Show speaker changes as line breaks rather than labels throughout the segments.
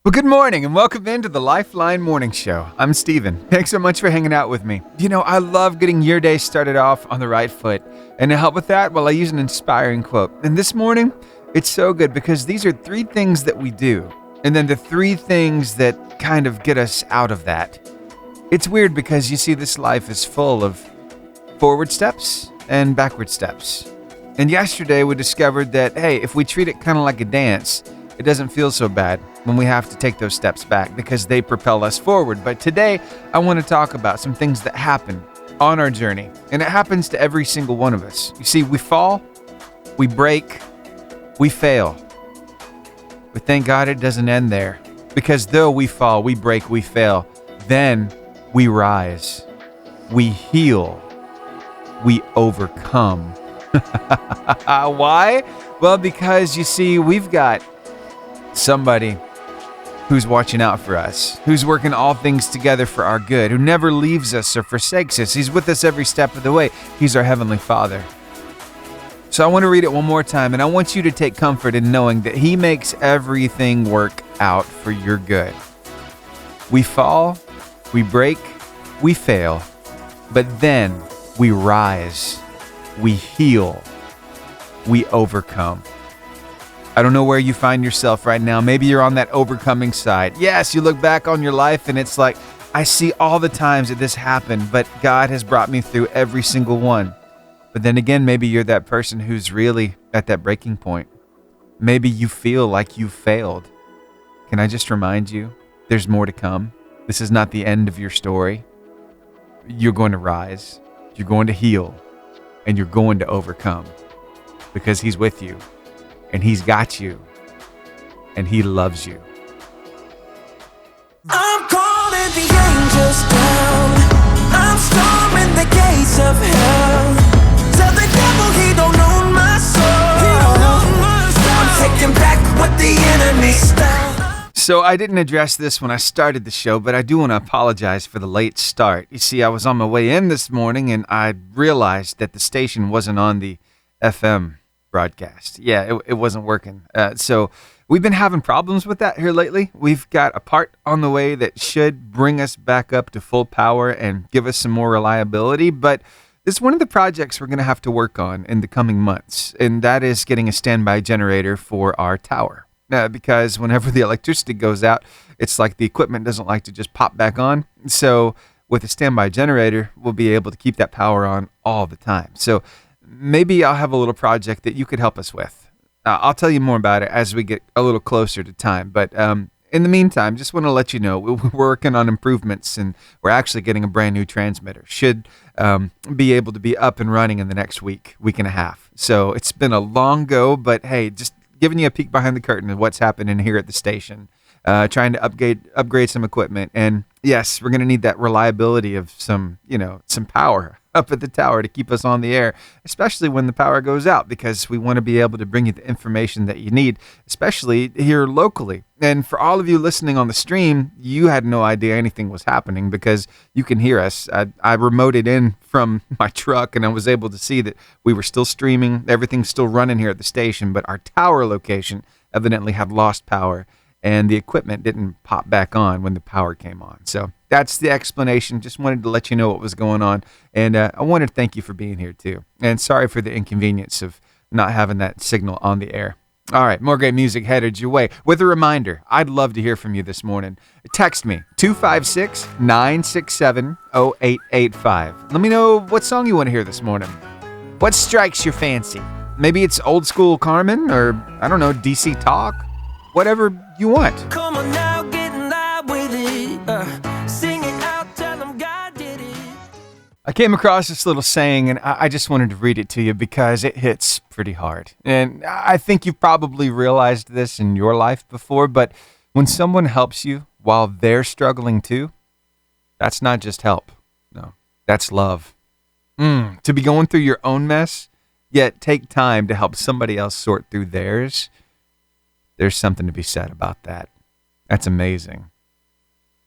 Well, good morning and welcome into the Lifeline Morning Show. I'm Steven. Thanks so much for hanging out with me. You know, I love getting your day started off on the right foot. And to help with that, well, I use an inspiring quote. And this morning, it's so good because these are three things that we do. And then the three things that kind of get us out of that. It's weird because you see this life is full of forward steps and backward steps. And yesterday we discovered that, hey, if we treat it kind of like a dance, it doesn't feel so bad when we have to take those steps back because they propel us forward. But today, I want to talk about some things that happen on our journey. And it happens to every single one of us. You see, we fall, we break, we fail. But thank God it doesn't end there. Because though we fall, we break, we fail, then we rise, we heal, we overcome. Why? Well, because you see, we've got somebody who's watching out for us, who's working all things together for our good, who never leaves us or forsakes us. He's with us every step of the way. He's our Heavenly Father. So I want to read it one more time, and I want you to take comfort in knowing that He makes everything work out for your good. We fall, we break, we fail, but then we rise, we heal, we overcome. I don't know where you find yourself right now. Maybe you're on that overcoming side. Yes, you look back on your life and it's like, I see all the times that this happened, but God has brought me through every single one. But then again, maybe you're that person who's really at that breaking point. Maybe you feel like you failed. Can I just remind you, there's more to come. This is not the end of your story. You're going to rise, you're going to heal, and you're going to overcome because He's with you. And He's got you. And He loves you.
I'm calling the angels down. I'm storming the gates of hell. Tell the devil he don't own my soul. He don't own my soul. I'm taking back what the enemy stole.
So I didn't address this when I started the show, but I do want to apologize for the late start. You see, I was on my way in this morning and I realized that the station wasn't on the FM broadcast. Yeah, it wasn't working. So we've been having problems with that here lately. We've got a part on the way that should bring us back up to full power and give us some more reliability. But this is one of the projects we're going to have to work on in the coming months. And that is getting a standby generator for our tower. Because whenever the electricity goes out, it's like the equipment doesn't like to just pop back on. So with a standby generator, we'll be able to keep that power on all the time. So maybe I'll have a little project that you could help us with. I'll tell you more about it as we get a little closer to time. But in the meantime, just want to let you know we're working on improvements and we're actually getting a brand new transmitter. Should be able to be up and running in the next week and a half. So it's been a long go, but hey, just giving you a peek behind the curtain of what's happening here at the station. Trying to upgrade some equipment. And yes, we're going to need that reliability of some power up at the tower to keep us on the air, especially when the power goes out, because we want to be able to bring you the information that you need, especially here locally. And for all of you listening on the stream, you had no idea anything was happening because you can hear us. I remoted in from my truck and I was able to see that we were still streaming. Everything's still running here at the station, but our tower location evidently had lost power. And the equipment didn't pop back on when the power came on. So that's the explanation. Just wanted to let you know what was going on. And I wanted to thank you for being here too. And sorry for the inconvenience of not having that signal on the air. All right, more great music headed your way. With a reminder, I'd love to hear from you this morning. Text me, 256-967-0885. Let me know what song you want to hear this morning. What strikes your fancy? Maybe it's old school Carmen or, I don't know, DC Talk. Whatever you want.
Come on now, get in line with it. Sing it out, tell them God did it.
I came across this little saying, and I just wanted to read it to you because it hits pretty hard. And I think you've probably realized this in your life before, but when someone helps you while they're struggling too, that's not just help. No, that's love. To be going through your own mess, yet take time to help somebody else sort through theirs. There's something to be said about that. That's amazing.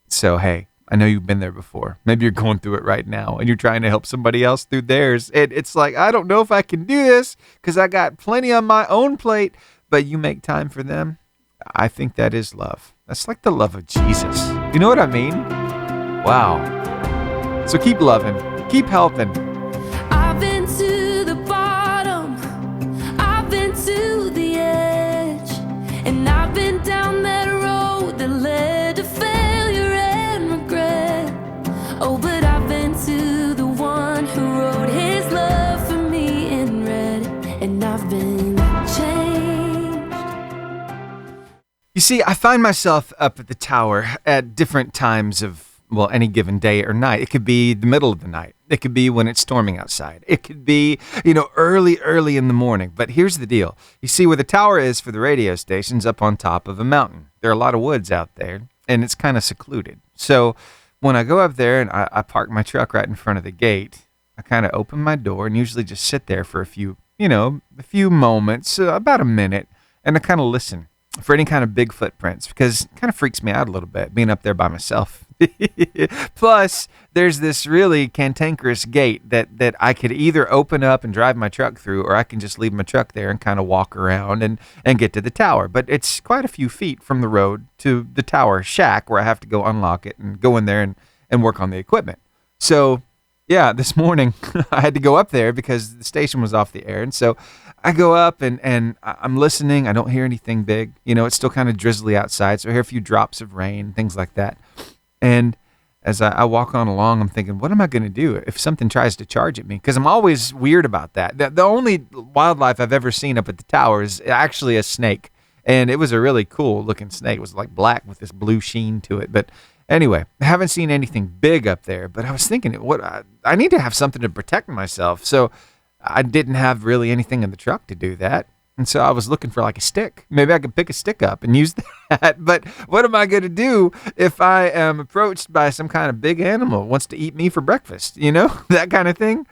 So, hey, I know you've been there before. Maybe you're going through it right now and you're trying to help somebody else through theirs. It's like, I don't know if I can do this because I got plenty on my own plate, but you make time for them. I think that is love. That's like the love of Jesus. You know what I mean? Wow. So keep loving, keep helping.
I've been to the bottom, I've been to the edge, and I've been down that road that led to failure and regret. Oh, but I've been to the one who wrote his love for me in red, and I've been changed.
You see, I find myself up at the tower at different times of, well, any given day or night. It could be the middle of the night. It could be when it's storming outside. It could be, early in the morning. But here's the deal. You see, where the tower is for the radio station's up on top of a mountain. There are a lot of woods out there, and it's kind of secluded. So when I go up there and I park my truck right in front of the gate, I kind of open my door and usually just sit there for a few moments, about a minute, and I kind of listen for any kind of big footprints, because it kind of freaks me out a little bit being up there by myself. Plus, there's this really cantankerous gate that I could either open up and drive my truck through, or I can just leave my truck there and kind of walk around and get to the tower. But it's quite a few feet from the road to the tower shack where I have to go unlock it and go in there and work on the equipment. So, yeah, this morning I had to go up there because the station was off the air. And so I go up and I'm listening. I don't hear anything big. It's still kind of drizzly outside. So I hear a few drops of rain, things like that. And as I walk on along, I'm thinking, what am I going to do if something tries to charge at me? Because I'm always weird about that. The only wildlife I've ever seen up at the tower is actually a snake. And it was a really cool looking snake. It was like black with this blue sheen to it. But anyway, I haven't seen anything big up there. But I was thinking, I need to have something to protect myself. So I didn't have really anything in the truck to do that. And so I was looking for like a stick. Maybe I could pick a stick up and use that. But what am I going to do if I am approached by some kind of big animal who wants to eat me for breakfast? That kind of thing.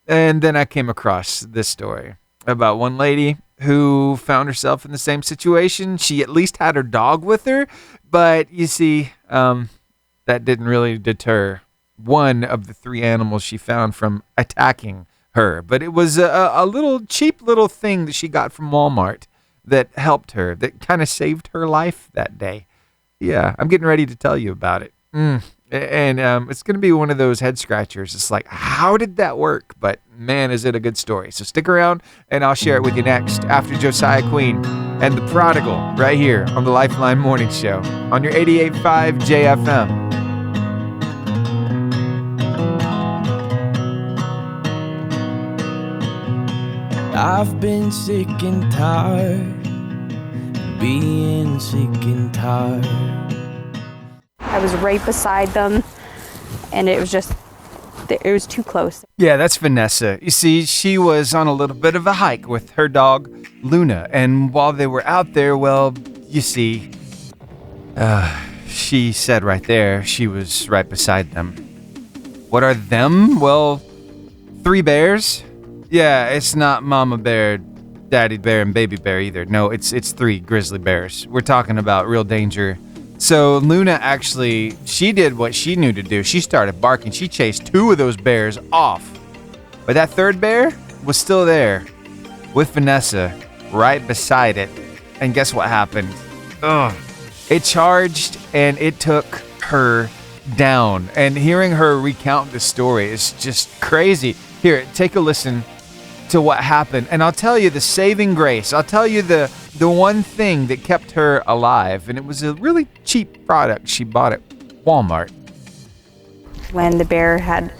And then I came across this story about one lady who found herself in the same situation. She at least had her dog with her. But you see, that didn't really deter one of the three animals she found from attacking her. But it was a little cheap little thing that she got from Walmart that helped her, that kind of saved her life that day. Yeah, I'm getting ready to tell you about it. And it's going to be one of those head scratchers. It's like, how did that work? But man, is it a good story. So stick around and I'll share it with you next after Josiah Queen and The Prodigal right here on the Lifeline Morning Show on your 88.5 JFM.
I've been sick and tired, being sick and tired.
I was right beside them, and it was too close.
Yeah, that's Vanessa. You see, she was on a little bit of a hike with her dog, Luna. And while they were out there, well, you see, she said right there she was right beside them. What are them? Well, 3 bears. Yeah, it's not Mama Bear, Daddy Bear, and Baby Bear either. No, it's 3 grizzly bears. We're talking about real danger. So Luna actually, she did what she knew to do. She started barking. She chased 2 of those bears off. But that 3rd bear was still there with Vanessa right beside it. And guess what happened? It charged and it took her down. And hearing her recount the story is just crazy. Here, take a listen to what happened, and I'll tell you the saving grace. I'll tell you the one thing that kept her alive, and it was a really cheap product she bought at Walmart.
When the bear had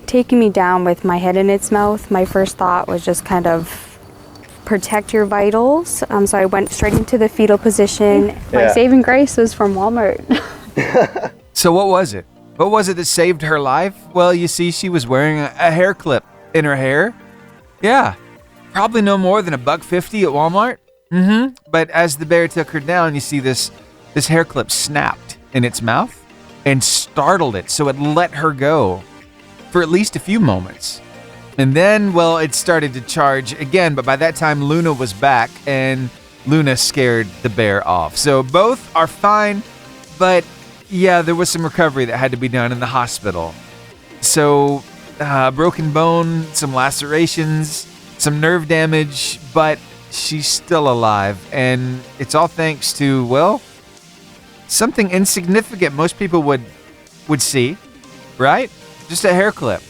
taken me down with my head in its mouth, my first thought was just kind of protect your vitals. So I went straight into the fetal position. Yeah. My saving grace was from Walmart.
So what was it? What was it that saved her life? Well, you see, she was wearing a hair clip in her hair. Yeah, probably no more than $1.50 at Walmart. But as the bear took her down, you see this hair clip snapped in its mouth and startled it, so it let her go for at least a few moments. And then, well, it started to charge again, but by that time Luna was back and Luna scared the bear off. So both are fine, but yeah, there was some recovery that had to be done in the hospital. So broken bone, some lacerations, some nerve damage, but she's still alive. And it's all thanks to, well, something insignificant most people would see, right? Just a hair clip.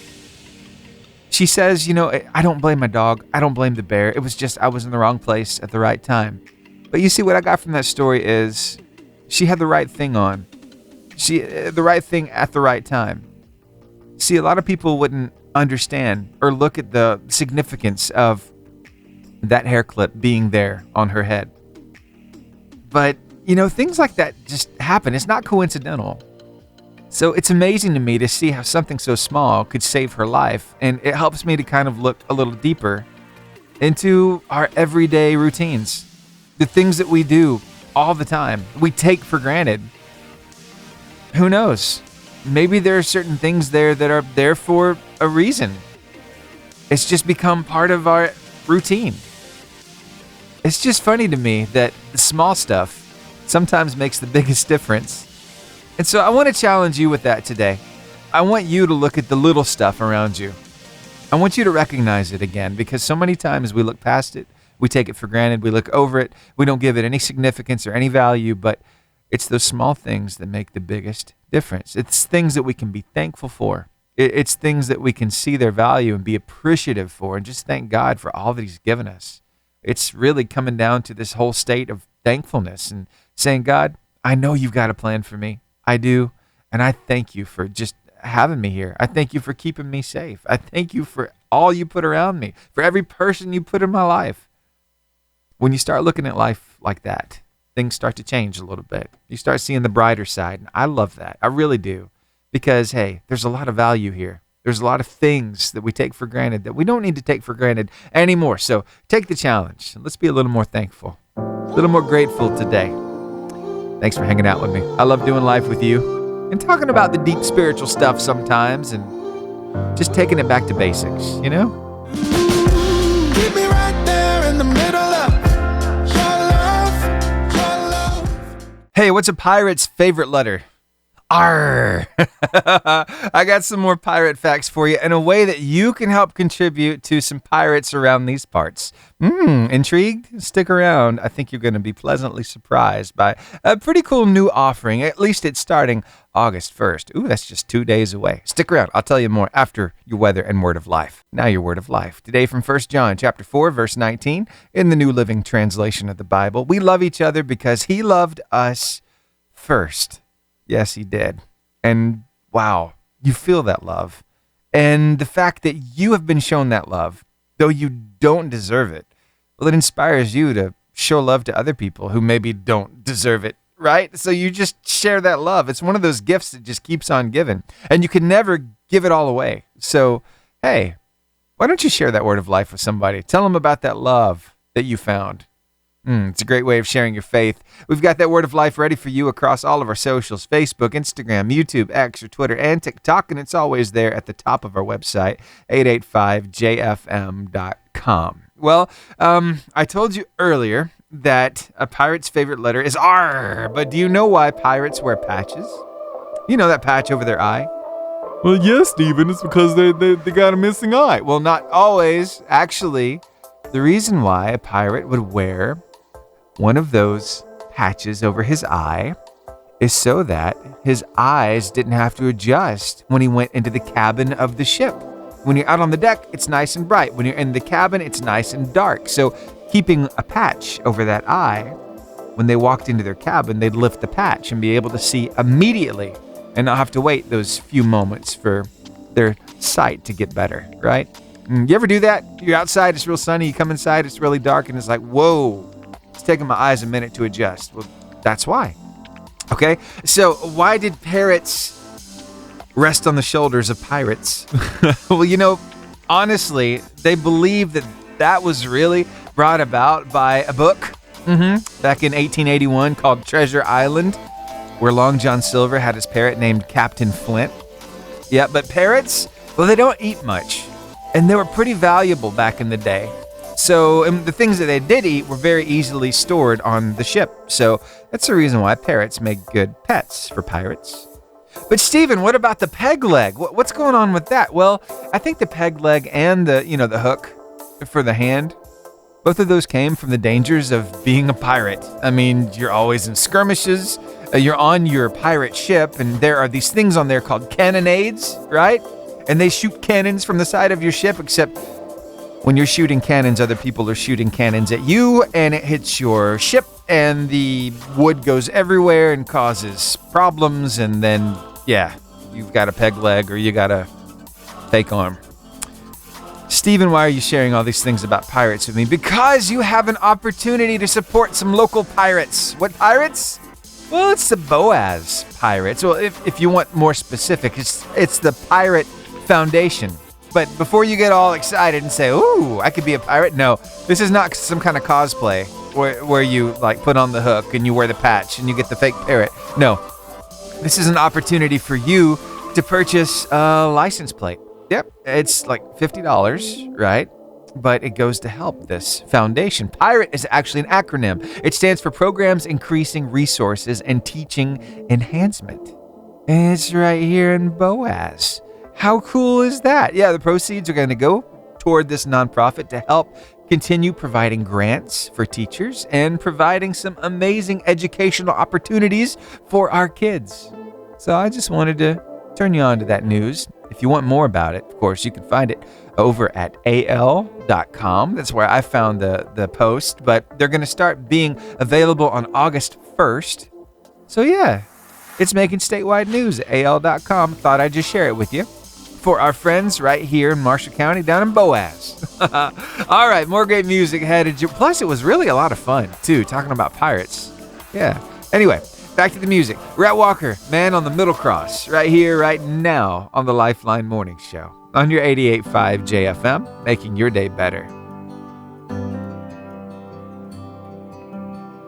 She says, I don't blame my dog. I don't blame the bear. It was just I was in the wrong place at the right time. But you see, what I got from that story is she had the right thing on. The right thing at the right time. See, a lot of people wouldn't understand or look at the significance of that hair clip being there on her head. But, things like that just happen. It's not coincidental. So it's amazing to me to see how something so small could save her life. And it helps me to kind of look a little deeper into our everyday routines. The things that we do all the time, we take for granted. Who knows? Maybe there are certain things there that are there for a reason. It's just become part of our routine. It's just funny to me that the small stuff sometimes makes the biggest difference. And so I want to challenge you with that today. I want you to look at the little stuff around you. I want you to recognize it again, because so many times we look past it, we take it for granted, we look over it, we don't give it any significance or any value, but it's those small things that make the biggest difference. It's things that we can be thankful for. It's things that we can see their value and be appreciative for and just thank God for all that He's given us. It's really coming down to this whole state of thankfulness and saying, God, I know You've got a plan for me. I do. And I thank You for just having me here. I thank You for keeping me safe. I thank You for all You put around me, for every person You put in my life. When you start looking at life like that, things start to change a little bit. You start seeing the brighter side. And I love that. I really do. Because, hey, there's a lot of value here. There's a lot of things that we take for granted that we don't need to take for granted anymore. So take the challenge. Let's be a little more thankful, a little more grateful today. Thanks for hanging out with me. I love doing life with you and talking about the deep spiritual stuff sometimes and just taking it back to basics, Keep
me right there in the middle of your love.
Hey, what's a pirate's favorite letter? Arr! I got some more pirate facts for you in a way that you can help contribute to some pirates around these parts. Intrigued? Stick around. I think you're going to be pleasantly surprised by a pretty cool new offering. At least it's starting August 1st. Ooh, that's just 2 days away. Stick around. I'll tell you more after your weather and word of life. Now your word of life. Today from 1 John chapter 4, verse 19 in the New Living Translation of the Bible. We love each other because He loved us first. Yes, He did. And wow, you feel that love. And the fact that you have been shown that love, though you don't deserve it, well, it inspires you to show love to other people who maybe don't deserve it, right? So you just share that love. It's one of those gifts that just keeps on giving. And you can never give it all away. So, hey, why don't you share that word of life with somebody? Tell them about that love that you found. It's a great way of sharing your faith. We've got that word of life ready for you across all of our socials, Facebook, Instagram, YouTube, X, or Twitter, and TikTok, and it's always there at the top of our website, 885jfm.com. Well, I told you earlier that a pirate's favorite letter is R, but do you know why pirates wear patches? You know that patch over their eye? Well, yes, Stephen, it's because they got a missing eye. Well, not always. Actually, the reason why a pirate would wear one of those patches over his eye is so that his eyes didn't have to adjust when he went into the cabin of the ship. When you're out on the deck, it's nice and bright. When you're in the cabin, it's nice and dark. So keeping a patch over that eye, when they walked into their cabin, they'd lift the patch and be able to see immediately and not have to wait those few moments for their sight to get better, right? You ever do that? You're outside, it's real sunny, you come inside, it's really dark, and it's like, whoa, it's taking my eyes a minute to adjust. Well, that's why. Okay, so why did parrots rest on the shoulders of pirates? Well, honestly, they believe that was really brought about by a book back in 1881 called Treasure Island, where Long John Silver had his parrot named Captain Flint. Yeah, but parrots, well, they don't eat much. And they were pretty valuable back in the day. So the things that they did eat were very easily stored on the ship. So that's the reason why parrots make good pets for pirates. But Stephen, what about the peg leg? What's going on with that? Well, I think the peg leg and the hook for the hand, Both of those came from the dangers of being a pirate. I mean, you're always in skirmishes, you're on your pirate ship, and there are these things on there called cannonades, right? And they shoot cannons from the side of your ship, except when you're shooting cannons, other people are shooting cannons at you, and it hits your ship, and the wood goes everywhere and causes problems, and then, yeah, you've got a peg leg or you got a fake arm. Stephen, why are you sharing all these things about pirates with me? Because you have an opportunity to support some local pirates. What pirates? Well, it's the Boaz Pirates. Well, if you want more specific, it's the Pirate Foundation. But before you get all excited and say, ooh, I could be a pirate, no, this is not some kind of cosplay where you like put on the hook and you wear the patch and you get the fake parrot. No, this is an opportunity for you to purchase a license plate. Yep, it's like $50, right? But it goes to help this foundation. PIRATE is actually an acronym. It stands for Programs Increasing Resources and Teaching Enhancement. And it's right here in Boaz. How cool is that? Yeah, the proceeds are going to go toward this nonprofit to help continue providing grants for teachers and providing some amazing educational opportunities for our kids. So I just wanted to turn you on to that news. If you want more about it, of course, you can find it over at al.com. That's where I found the post, but they're going to start being available on August 1st. So yeah, it's making statewide news at al.com. Thought I'd just share it with you for our friends right here in Marshall County down in Boaz. All right, more great music ahead. Plus, it was really a lot of fun, too, talking about pirates. Yeah. Anyway, back to the music. Rhett Walker, Man on the Middle Cross, right here, right now on the Lifeline Morning Show on your 88.5 JFM, making your day better.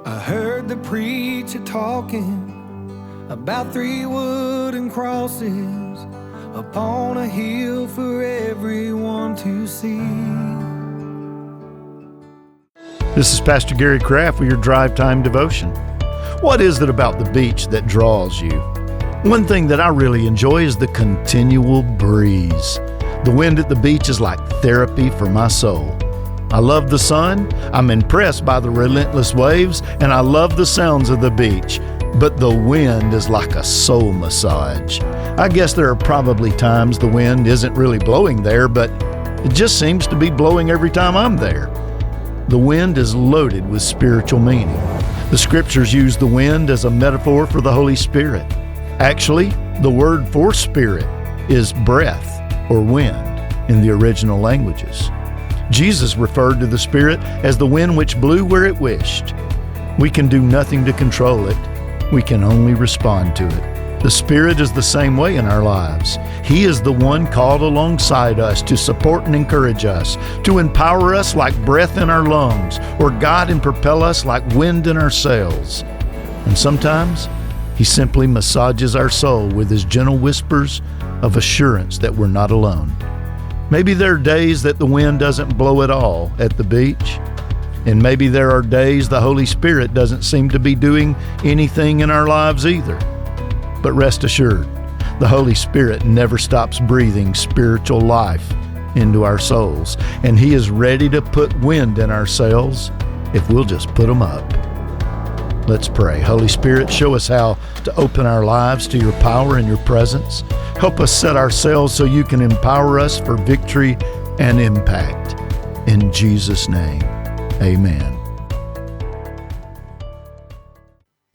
I heard the preacher talking about 3 wooden crosses upon a hill for everyone to see.
This is Pastor Gary Kraft with your Drive Time Devotion. What is it about the beach that draws you? One thing that I really enjoy is the continual breeze. The wind at the beach is like therapy for my soul. I love the sun, I'm impressed by the relentless waves, and I love the sounds of the beach. But the wind is like a soul massage. I guess there are probably times the wind isn't really blowing there, but it just seems to be blowing every time I'm there. The wind is loaded with spiritual meaning. The scriptures use the wind as a metaphor for the Holy Spirit. Actually, the word for spirit is breath or wind in the original languages. Jesus referred to the Spirit as the wind which blew where it wished. We can do nothing to control it. We can only respond to it. The Spirit is the same way in our lives. He is the one called alongside us to support and encourage us, to empower us like breath in our lungs, or guide and propel us like wind in our sails. And sometimes He simply massages our soul with His gentle whispers of assurance that we're not alone. Maybe there are days that the wind doesn't blow at all at the beach. And maybe there are days the Holy Spirit doesn't seem to be doing anything in our lives either. But rest assured, the Holy Spirit never stops breathing spiritual life into our souls, and He is ready to put wind in our sails if we'll just put them up. Let's pray. Holy Spirit, show us how to open our lives to your power and your presence. Help us set our sails so you can empower us for victory and impact. In Jesus' name. Amen.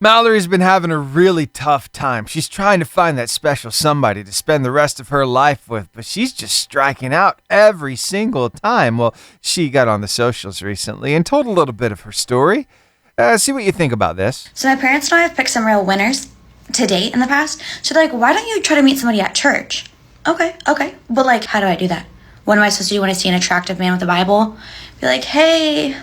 Mallory's been having a really tough time. She's trying to find that special somebody to spend the rest of her life with, but she's just striking out every single time. Well, she got on the socials recently and told a little bit of her story. See what you think about this.
So my parents and I have picked some real winners to date in the past. So they're like, why don't you try to meet somebody at church? Okay. But like, how do I do that? What am I supposed to do when I see an attractive man with a Bible? Be like, hey,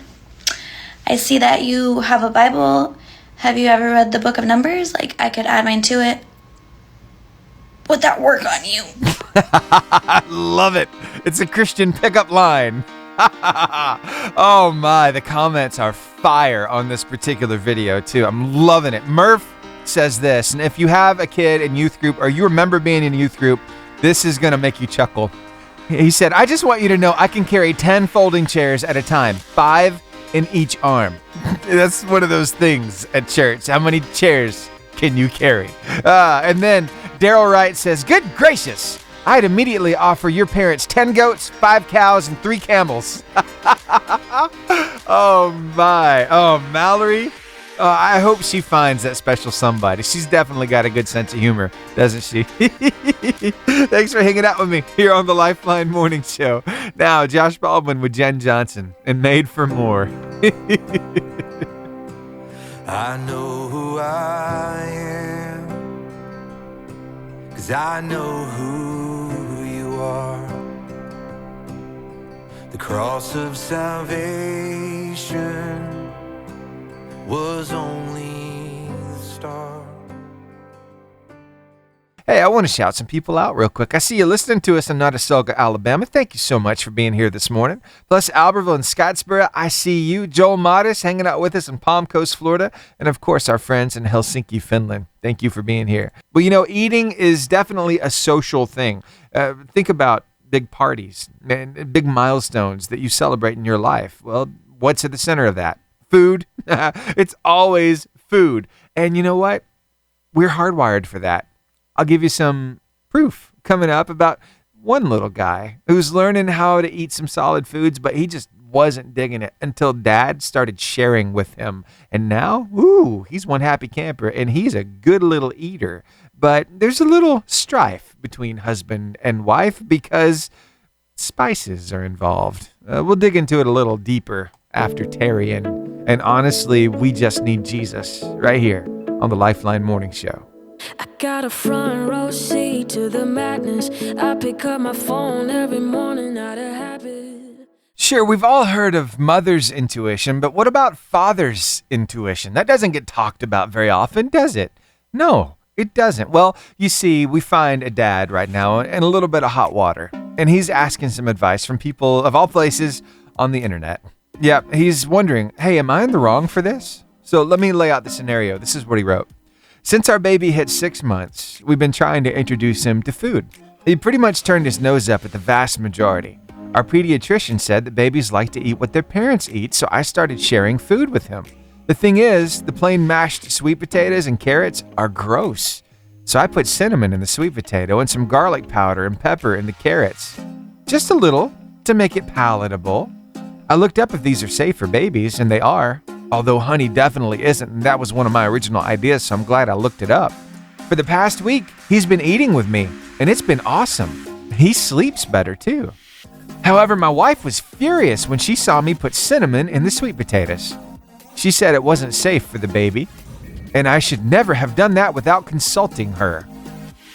I see that you have a Bible. Have you ever read the book of Numbers? Like, I could add mine to it. Would that work on you?
I love it. It's a Christian pickup line. Oh my, the comments are fire on this particular video too. I'm loving it. Murph says this, and if you have a kid in youth group or you remember being in a youth group, this is going to make you chuckle. He said, I just want you to know I can carry 10 folding chairs at a time, 5 in each arm. That's one of those things at church. How many chairs can you carry? And then Daryl Wright says, good gracious, I'd immediately offer your parents 10 goats, 5 cows, and 3 camels. Oh my. Oh, Mallory. I hope she finds that special somebody. She's definitely got a good sense of humor, doesn't she? Thanks for hanging out with me here on the Lifeline Morning Show. Now, Josh Baldwin with Jen Johnson and Made for More.
I know who I am, 'cause I know who you are. The cross of salvation was only the start.
Hey, I want to shout some people out real quick. I see you listening to us in Notasulga, Alabama. Thank you so much for being here this morning. Plus, Albertville and Scottsboro, I see you. Joel Modis hanging out with us in Palm Coast, Florida. And, of course, our friends in Helsinki, Finland. Thank you for being here. Well, you know, eating is definitely a social thing. Think about big parties and big milestones that you celebrate in your life. Well, what's at the center of that? Food. It's always food. And you know what? We're hardwired for that. I'll give you some proof coming up about one little guy who's learning how to eat some solid foods, but he just wasn't digging it until Dad started sharing with him. And now, he's one happy camper, and he's a good little eater. But there's a little strife between husband and wife because spices are involved. We'll dig into it a little deeper after Terry, and honestly, we just need Jesus right here on the Lifeline Morning Show.
I got a front row seat to the madness. I pick up my phone every morning out of habit.
Sure, we've all heard of mother's intuition, but what about father's intuition? That doesn't get talked about very often, does it? No, it doesn't. Well, you see, we find a dad right now in a little bit of hot water, and he's asking some advice from people of all places on the internet. Yeah, he's wondering, hey, am I in the wrong for this? So let me lay out the scenario. This is what he wrote. Since our baby hit 6 months, we've been trying to introduce him to food. He pretty much turned his nose up at the vast majority. Our pediatrician said that babies like to eat what their parents eat, so I started sharing food with him. The thing is, the plain mashed sweet potatoes and carrots are gross. So I put cinnamon in the sweet potato and some garlic powder and pepper in the carrots. Just a little to make it palatable. I looked up if these are safe for babies, and they are. Although honey definitely isn't, and that was one of my original ideas, so I'm glad I looked it up. For the past week, he's been eating with me, and it's been awesome. He sleeps better, too. However, my wife was furious when she saw me put cinnamon in the sweet potatoes. She said it wasn't safe for the baby, and I should never have done that without consulting her.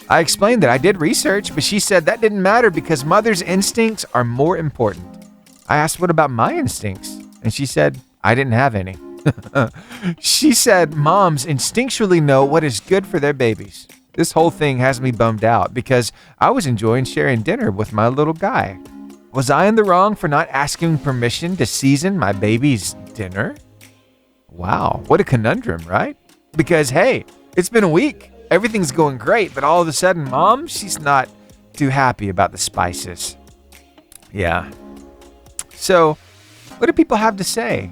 I explained that I did research, but she said that didn't matter because mother's instincts are more important. I asked, what about my instincts? And she said, I didn't have any. She said moms instinctually know what is good for their babies. This whole thing has me bummed out because I was enjoying sharing dinner with my little guy. Was I in the wrong for not asking permission to season my baby's dinner? Wow, what a conundrum, right? Because, hey, it's been a week. Everything's going great, but all of a sudden, Mom, she's not too happy about the spices. Yeah. So, what do people have to say?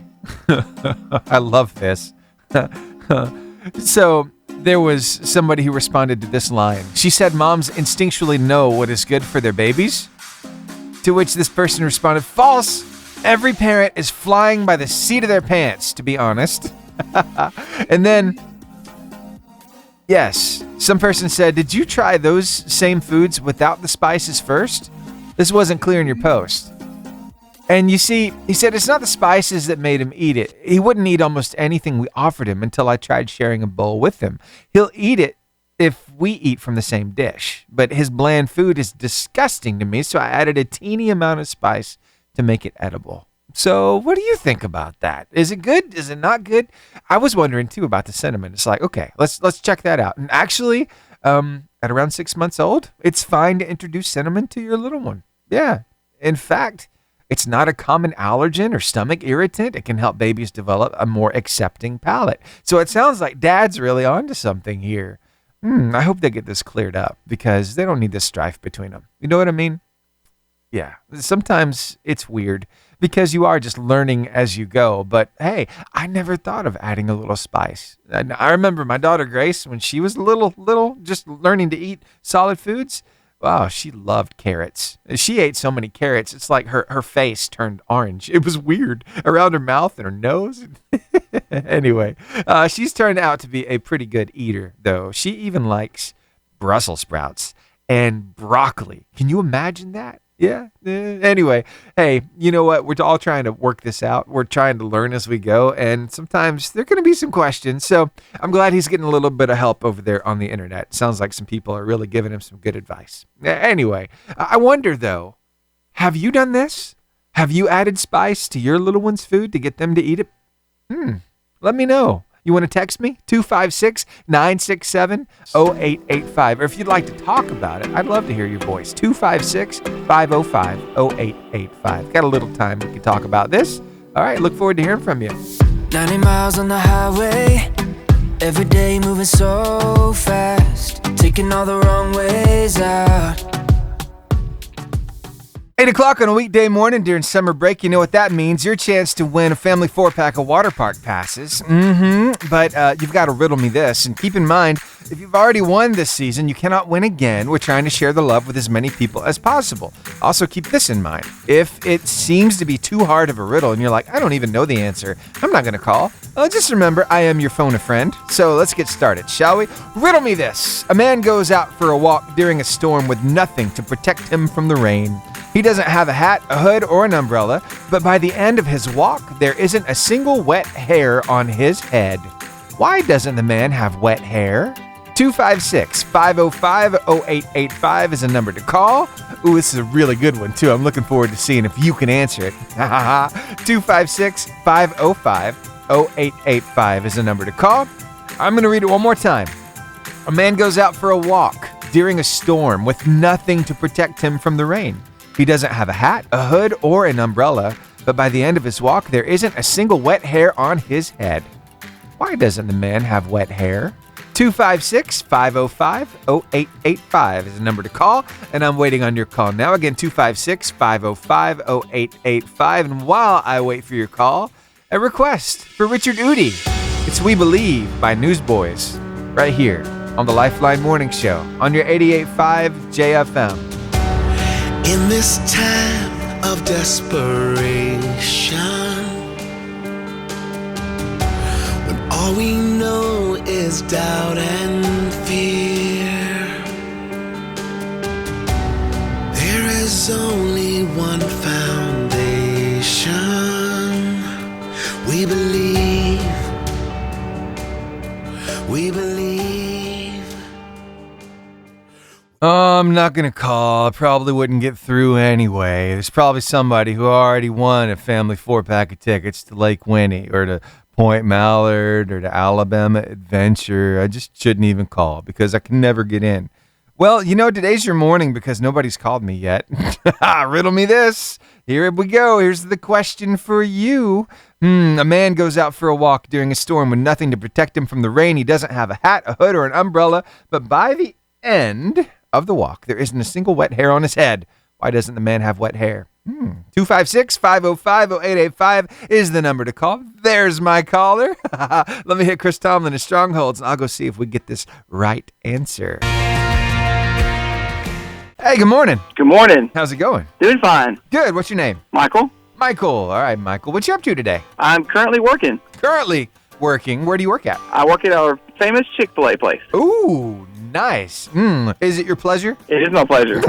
I love this. So there was somebody who responded to this line. She said moms instinctually know what is good for their babies. To which this person responded, false. Every parent is flying by the seat of their pants, to be honest. And then, yes, some person said, did you try those same foods without the spices first? This wasn't clear in your post. And you see, he said it's not the spices that made him eat it. He wouldn't eat almost anything we offered him until I tried sharing a bowl with him. He'll eat it if we eat from the same dish. But his bland food is disgusting to me, so I added a teeny amount of spice to make it edible. So what do you think about that? Is it good? Is it not good? I was wondering, too, about the cinnamon. It's like, okay, let's check that out. And actually, at around 6 months old, it's fine to introduce cinnamon to your little one. Yeah. In fact, it's not a common allergen or stomach irritant. It can help babies develop a more accepting palate. So it sounds like Dad's really onto something here. I hope they get this cleared up because they don't need this strife between them. You know what I mean? Yeah. Sometimes it's weird because you are just learning as you go. But hey, I never thought of adding a little spice. And I remember my daughter Grace, when she was little, just learning to eat solid foods. Wow, she loved carrots. She ate so many carrots, it's like her face turned orange. It was weird around her mouth and her nose. Anyway, she's turned out to be a pretty good eater, though. She even likes Brussels sprouts and broccoli. Can you imagine that? Yeah. Anyway, hey, you know what? We're all trying to work this out. We're trying to learn as we go, and sometimes there are going to be some questions. So I'm glad he's getting a little bit of help over there on the internet. Sounds like some people are really giving him some good advice. Anyway, I wonder, though, have you done this? Have you added spice to your little one's food to get them to eat it? Let me know. You want to text me? 256-967-0885. Or if you'd like to talk about it, I'd love to hear your voice. 256-505-0885. Got a little time we can talk about this. All right, look forward to hearing from you.
90 miles on the highway, every day moving so fast, taking all the wrong ways out.
8 o'clock on a weekday morning during summer break. You know what that means. Your chance to win a family 4-pack of water park passes. But you've got to riddle me this. And keep in mind, if you've already won this season, you cannot win again. We're trying to share the love with as many people as possible. Also, keep this in mind. If it seems to be too hard of a riddle and you're like, I don't even know the answer, I'm not going to call. Just remember, I am your phone a friend. So let's get started, shall we? Riddle me this. A man goes out for a walk during a storm with nothing to protect him from the rain. He doesn't have a hat, a hood, or an umbrella, but by the end of his walk, there isn't a single wet hair on his head. Why doesn't the man have wet hair? 256-505-0885 is a number to call. Ooh, this is a really good one, too. I'm looking forward to seeing if you can answer it. 256-505-0885 is a number to call. I'm going to read it one more time. A man goes out for a walk during a storm with nothing to protect him from the rain. He doesn't have a hat, a hood, or an umbrella, but by the end of his walk, there isn't a single wet hair on his head. Why doesn't the man have wet hair? 256-505-0885 is the number to call, and I'm waiting on your call now. Again, 256-505-0885. And while I wait for your call, a request for Richard Udy. It's We Believe by Newsboys, right here on the Lifeline Morning Show on your 88.5 JFM.
In this time of desperation, when all we know is doubt and fear, there is only one foundation. We believe, we believe.
I'm not going to call. I probably wouldn't get through anyway. There's probably somebody who already won a family 4-pack of tickets to Lake Winnie or to Point Mallard or to Alabama Adventure. I just shouldn't even call because I can never get in. Well, you know, today's your morning because nobody's called me yet. Riddle me this. Here we go. Here's the question for you. A man goes out for a walk during a storm with nothing to protect him from the rain. He doesn't have a hat, a hood, or an umbrella, but by the end of the walk, there isn't a single wet hair on his head. Why doesn't the man have wet hair? 256-505-0885 is the number to call. There's my caller. Let me hit Chris Tomlin at Strongholds, and I'll go see if we get this right answer. Hey, good morning.
Good morning.
How's it going?
Doing fine.
Good. What's your name?
Michael.
Michael. All right, Michael. What you up to today?
I'm currently working.
Currently working. Where do you work at?
I work at our famous Chick-fil-A place.
Ooh, nice. Is it your pleasure?
It is my pleasure.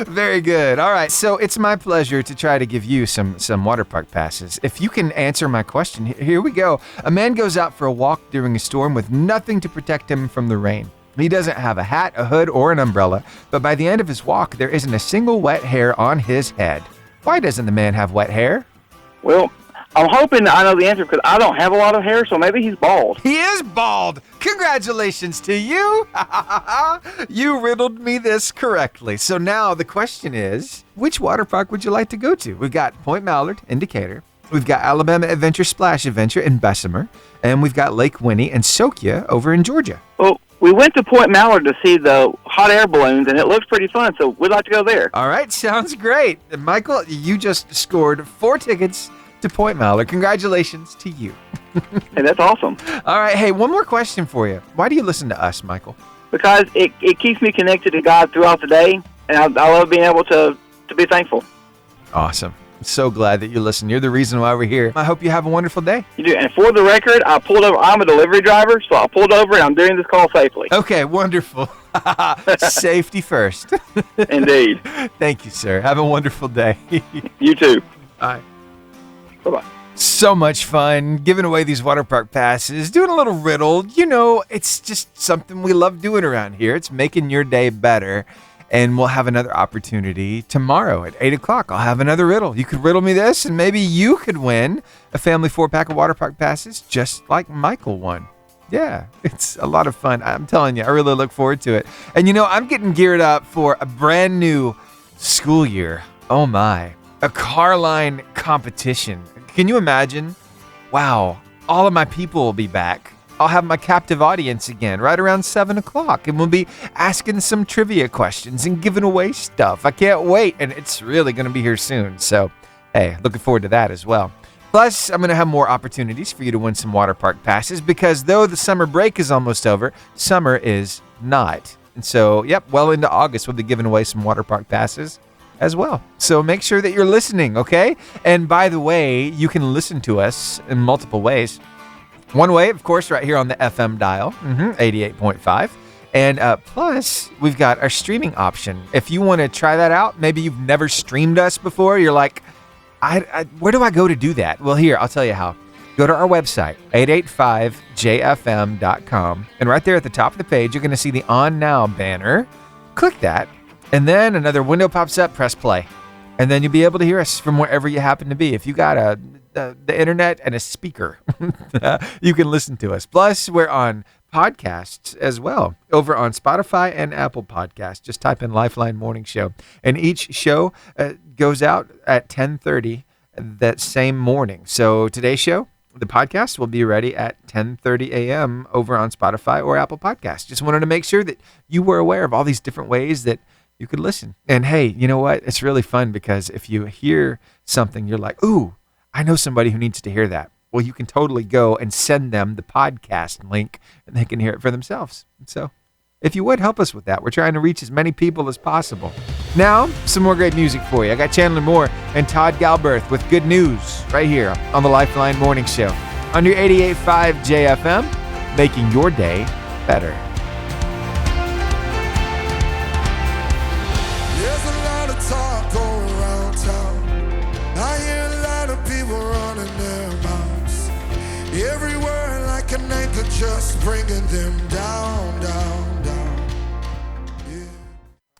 Very good. All right. So it's my pleasure to try to give you some water park passes. If you can answer my question, here we go. A man goes out for a walk during a storm with nothing to protect him from the rain. He doesn't have a hat, a hood, or an umbrella, but by the end of his walk, there isn't a single wet hair on his head. Why doesn't the man have wet hair?
Well, I'm hoping I know the answer because I don't have a lot of hair, so maybe he's bald.
He is bald. Congratulations to you. You riddled me this correctly. So now the question is, which water park would you like to go to? We've got Point Mallard in Decatur. We've got Alabama Adventure Splash Adventure in Bessemer. And we've got Lake Winnie and Sokia over in Georgia.
Well, we went to Point Mallard to see the hot air balloons, and it looks pretty fun. So we'd like to go there.
All right, sounds great. And Michael, you just scored 4 tickets to Point Mallard. Congratulations to you.
And that's awesome.
All right, hey, one more question for you. Why do you listen to us, Michael?
Because it keeps me connected to God throughout the day, and I love being able to be thankful.
Awesome. I'm so glad that you listen. You're the reason why we're here. I hope you have a wonderful day.
You do. And for the record, I pulled over. I'm a delivery driver, so I pulled over, and I'm doing this call safely.
Okay, wonderful. Safety first.
Indeed.
Thank you, sir. Have a wonderful day.
You too.
Bye.
Bye-bye.
So much fun giving away these water park passes, doing a little riddle. You know, it's just something we love doing around here. It's making your day better. And we'll have another opportunity tomorrow at 8 o'clock. I'll have another riddle. You could riddle me this, and maybe you could win a family 4-pack of water park passes just like Michael won. Yeah, it's a lot of fun. I'm telling you, I really look forward to it. And you know, I'm getting geared up for a brand new school year. Oh my. A car line competition. Can you imagine? Wow, all of my people will be back. I'll have my captive audience again right around 7 o'clock, and we'll be asking some trivia questions and giving away stuff. I can't wait, and it's really going to be here soon. So, hey, looking forward to that as well. Plus, I'm going to have more opportunities for you to win some water park passes because though the summer break is almost over, summer is not. And so, yep, well into August, we'll be giving away some water park passes as well. So make sure that you're listening, okay? And by the way, you can listen to us in multiple ways. One way, of course, right here on the FM dial, 88.5. And plus, we've got our streaming option. If you want to try that out, maybe you've never streamed us before. You're like, where do I go to do that? Well, here, I'll tell you how. Go to our website, 885jfm.com. And right there at the top of the page, you're going to see the On Now banner. Click that. And then another window pops up, press play. And then you'll be able to hear us from wherever you happen to be. If you got the internet and a speaker, you can listen to us. Plus, we're on podcasts as well over on Spotify and Apple Podcasts. Just type in Lifeline Morning Show. And each show goes out at 10:30 that same morning. So today's show, the podcast, will be ready at 10:30 a.m. over on Spotify or Apple Podcasts. Just wanted to make sure that you were aware of all these different ways that you could listen. And hey, you know what? It's really fun because if you hear something, you're like, ooh, I know somebody who needs to hear that. Well, you can totally go and send them the podcast link and they can hear it for themselves. So if you would help us with that, we're trying to reach as many people as possible. Now, some more great music for you. I got Chandler Moore and Todd Galberth with good news right here on the Lifeline Morning Show on your 88.5 JFM, making your day better.
There's a lot of talk going around town. I hear a lot of people running their mouths. Every word like an anchor, just bringing them down, down, down. Yeah.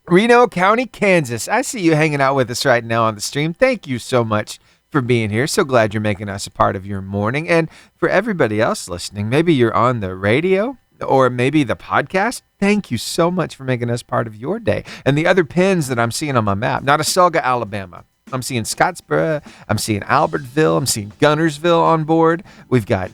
Reno County, Kansas. I see you hanging out with us right now on the stream. Thank you so much for being here. So glad you're making us a part of your morning. And for everybody else listening, maybe you're on the radio or maybe the podcast. Thank you so much for making us part of your day. And the other pins that I'm seeing on my map, Notasulga, Alabama. I'm seeing Scottsboro. I'm seeing Albertville. I'm seeing Gunnersville on board. We've got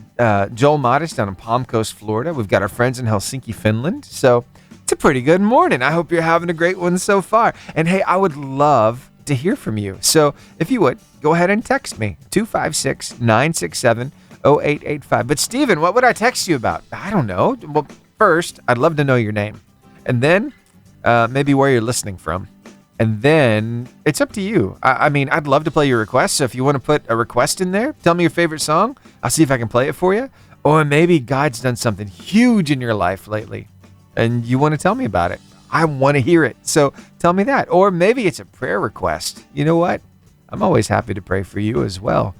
Joel Modest down in Palm Coast, Florida. We've got our friends in Helsinki, Finland. So it's a pretty good morning. I hope you're having a great one so far. And hey, I would love to hear from you. So if you would, go ahead and text me, 256-967-0885. But Steven, what would I text you about? I don't know. Well, first, I'd love to know your name. And then maybe where you're listening from. And then it's up to you. I mean, I'd love to play your request. So if you want to put a request in there, tell me your favorite song. I'll see if I can play it for you. Or maybe God's done something huge in your life lately and you want to tell me about it. I want to hear it. So tell me that. Or maybe it's a prayer request. You know what? I'm always happy to pray for you as well.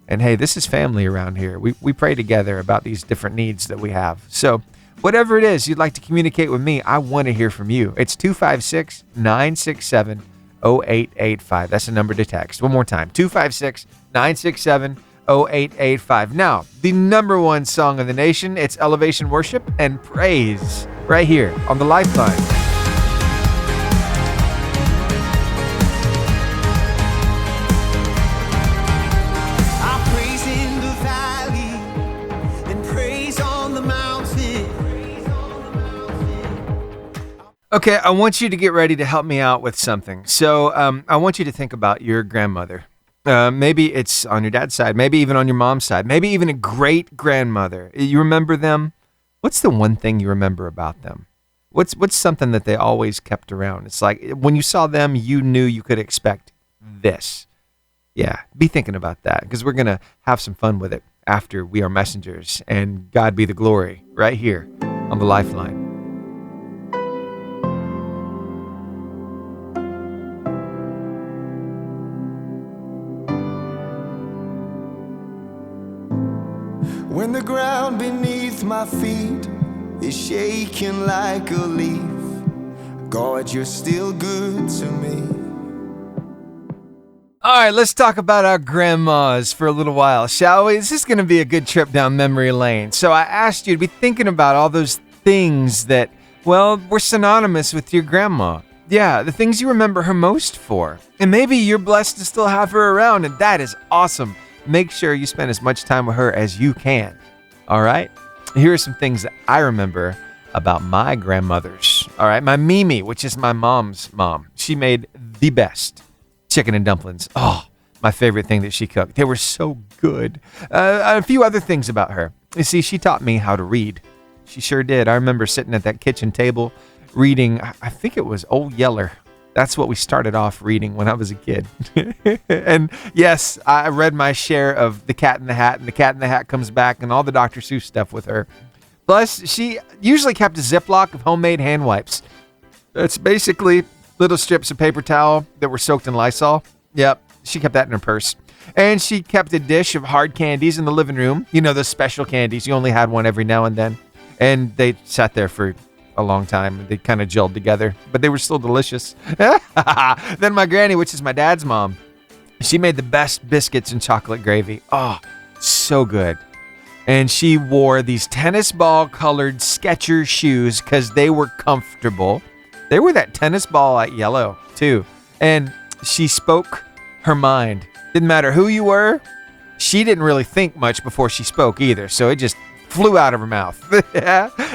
And hey, this is family around here. We pray together about these different needs that we have. So whatever it is you'd like to communicate with me, I want to hear from you. It's 256-967-0885. That's the number to text. One more time, 256-967-0885. Now, the number one song of the nation, it's Elevation Worship and Praise right here on the Lifeline. Okay, I want you to get ready to help me out with something. So I want you to think about your grandmother. Maybe it's on your dad's side, maybe even on your mom's side, maybe even a great-grandmother. You remember them? What's the one thing you remember about them? What's something that they always kept around? It's like when you saw them, you knew you could expect this. Yeah, be thinking about that because we're going to have some fun with it after We Are Messengers and God Be the Glory right here on the Lifeline.
When the ground beneath my feet is shaking like a leaf, God, you're still good to me.
All right, let's talk about our grandmas for a little while, shall we? This is going to be a good trip down memory lane. So I asked you to be thinking about all those things that, well, were synonymous with your grandma. Yeah, the things you remember her most for. And maybe you're blessed to still have her around, and that is awesome. Make sure you spend as much time with her as you can. All right? Here are some things that I remember about my grandmothers. All right? My Mimi, which is my mom's mom, she made the best chicken and dumplings. Oh, my favorite thing that she cooked. They were so good. A few other things about her. You see, she taught me how to read. She sure did. I remember sitting at that kitchen table reading, I think it was Old Yeller. That's what we started off reading when I was a kid. And yes, I read my share of The Cat in the Hat, and The Cat in the Hat Comes Back, and all the Dr. Seuss stuff with her. Plus, she usually kept a Ziploc of homemade hand wipes. It's basically little strips of paper towel that were soaked in Lysol. Yep, she kept that in her purse. And she kept a dish of hard candies in the living room. You know, those special candies. You only had one every now and then. And they sat there for a long time. They kind of gelled together, but they were still delicious. Then my granny, which is my dad's mom, she made the best biscuits and chocolate gravy. Oh, so good. And she wore these tennis ball colored Skechers shoes because they were comfortable. They were that tennis ball like yellow too. And she spoke her mind. Didn't matter who you were. She didn't really think much before she spoke either. So it just flew out of her mouth.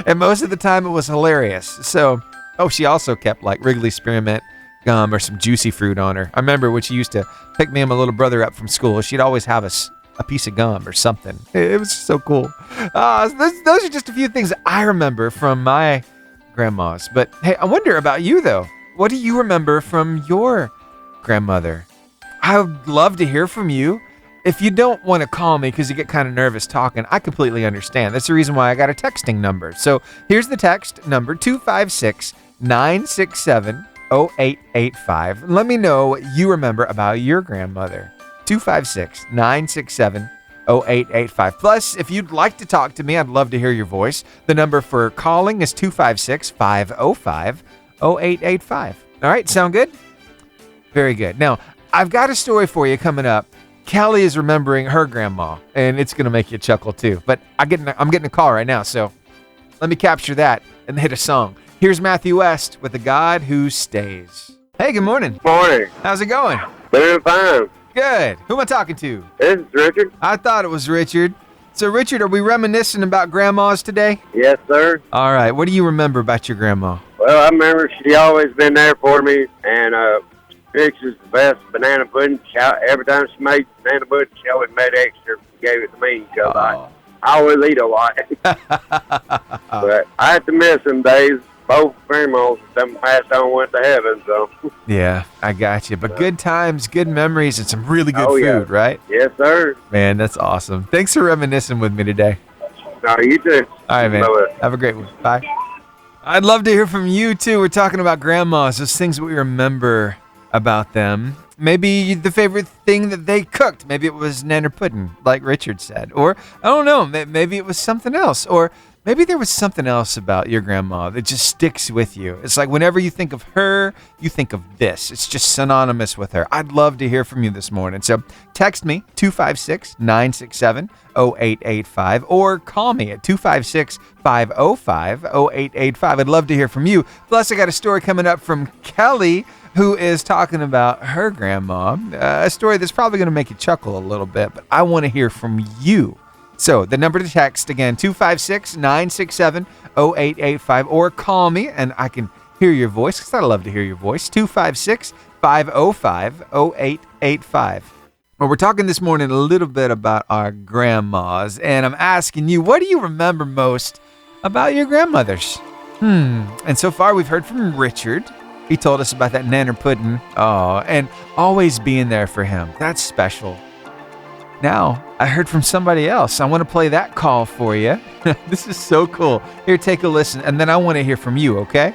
And most of the time it was hilarious. So, she also kept like Wrigley Spearmint gum or some juicy fruit on her. I remember when she used to pick me and my little brother up from school, she'd always have us a piece of gum or something. It was so cool. Those are just a few things that I remember from my grandmas. But hey, I wonder about you though. What do you remember from your grandmother? I would love to hear from you. If you don't want to call me because you get kind of nervous talking, I completely understand. That's the reason why I got a texting number. So here's the text number, 256-967-0885. Let me know what you remember about your grandmother. 256-967-0885. Plus, if you'd like to talk to me, I'd love to hear your voice. The number for calling is 256-505-0885. All right, sound good? Very good. Now, I've got a story for you coming up. Kelly is remembering her grandma, and it's going to make you chuckle too. But I'm getting a call right now, so let me capture that and hit a song. Here's Matthew West with The God Who Stays. Hey, good morning.
Morning.
How's it going?
Doing fine.
Good. Who am I talking to?
This is Richard.
I thought it was Richard. So, Richard, are we remanicing about grandmas today?
Yes, sir.
All right. What do you remember about your grandma?
Well, I remember she always been there for me, and fixes the best banana pudding. Every time she made banana pudding, she always made extra and gave it to me. So I always eat a lot. But I had to miss them days. Both grandmas them passed on, went to heaven. So
yeah, I got you. But good times, good memories, and some really good food, right?
Yes, sir.
Man, that's awesome. Thanks for reminiscing with me today.
No, you too.
All right, man. Bye-bye. Have a great one. Bye. I'd love to hear from you, too. We're talking about grandmas, those things that we remember about them. Maybe the favorite thing that they cooked. Maybe it was nanner pudding, like Richard said. Or, I don't know, maybe it was something else. Or maybe there was something else about your grandma that just sticks with you. It's like whenever you think of her, you think of this. It's just synonymous with her. I'd love to hear from you this morning. So text me, 256-967-0885, or call me at 256-505-0885. I'd love to hear from you. Plus, I got a story coming up from Kelly, who is talking about her grandma. A story that's probably going to make you chuckle a little bit, but I want to hear from you. So the number to text, again, 256-967-0885, or call me, and I can hear your voice, because I love to hear your voice. 256-505-0885. Well, we're talking this morning a little bit about our grandmas, and I'm asking you, what do you remember most about your grandmothers? And so far we've heard from Richard. He told us about that nanner pudding. Oh, and always being there for him. That's special. Now, I heard from somebody else. I want to play that call for you. This is so cool. Here, take a listen, and then I want to hear from you, okay?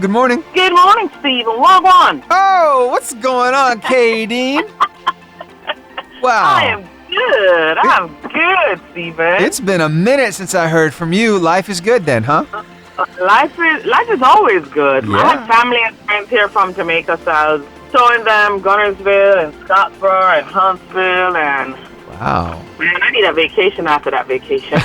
Good morning.
Good morning, Stephen. Log on.
Oh, what's going on, Kadeen? Wow.
I am good. I'm good, Stephen.
It's been a minute since I heard from you. Life is good then, huh?
Life is always good.
Yeah.
I have family and friends here from Jamaica, so I was showing them Gunnersville and Scottsboro and Huntsville, and
wow.
Man, I need a vacation after that vacation.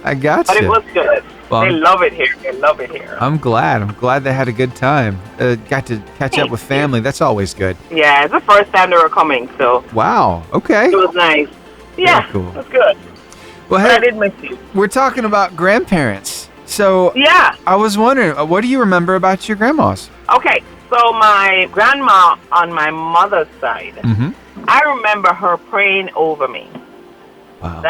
I got
But
you.
it was good.
Well,
They love it here. They love it here.
I'm glad they had a good time. Got to catch up with family. That's always good.
Yeah, it's the first time they were coming, so
Wow. Okay.
it was nice. Yeah,
Very cool.
it was good.
Well,
But I
hey,
did miss you.
we're talking about grandparents. So
Yeah.
I was wondering, what do you remember about your grandmas?
Okay, so my grandma on my mother's side,
Mm-hmm.
I remember her praying over me.
Wow.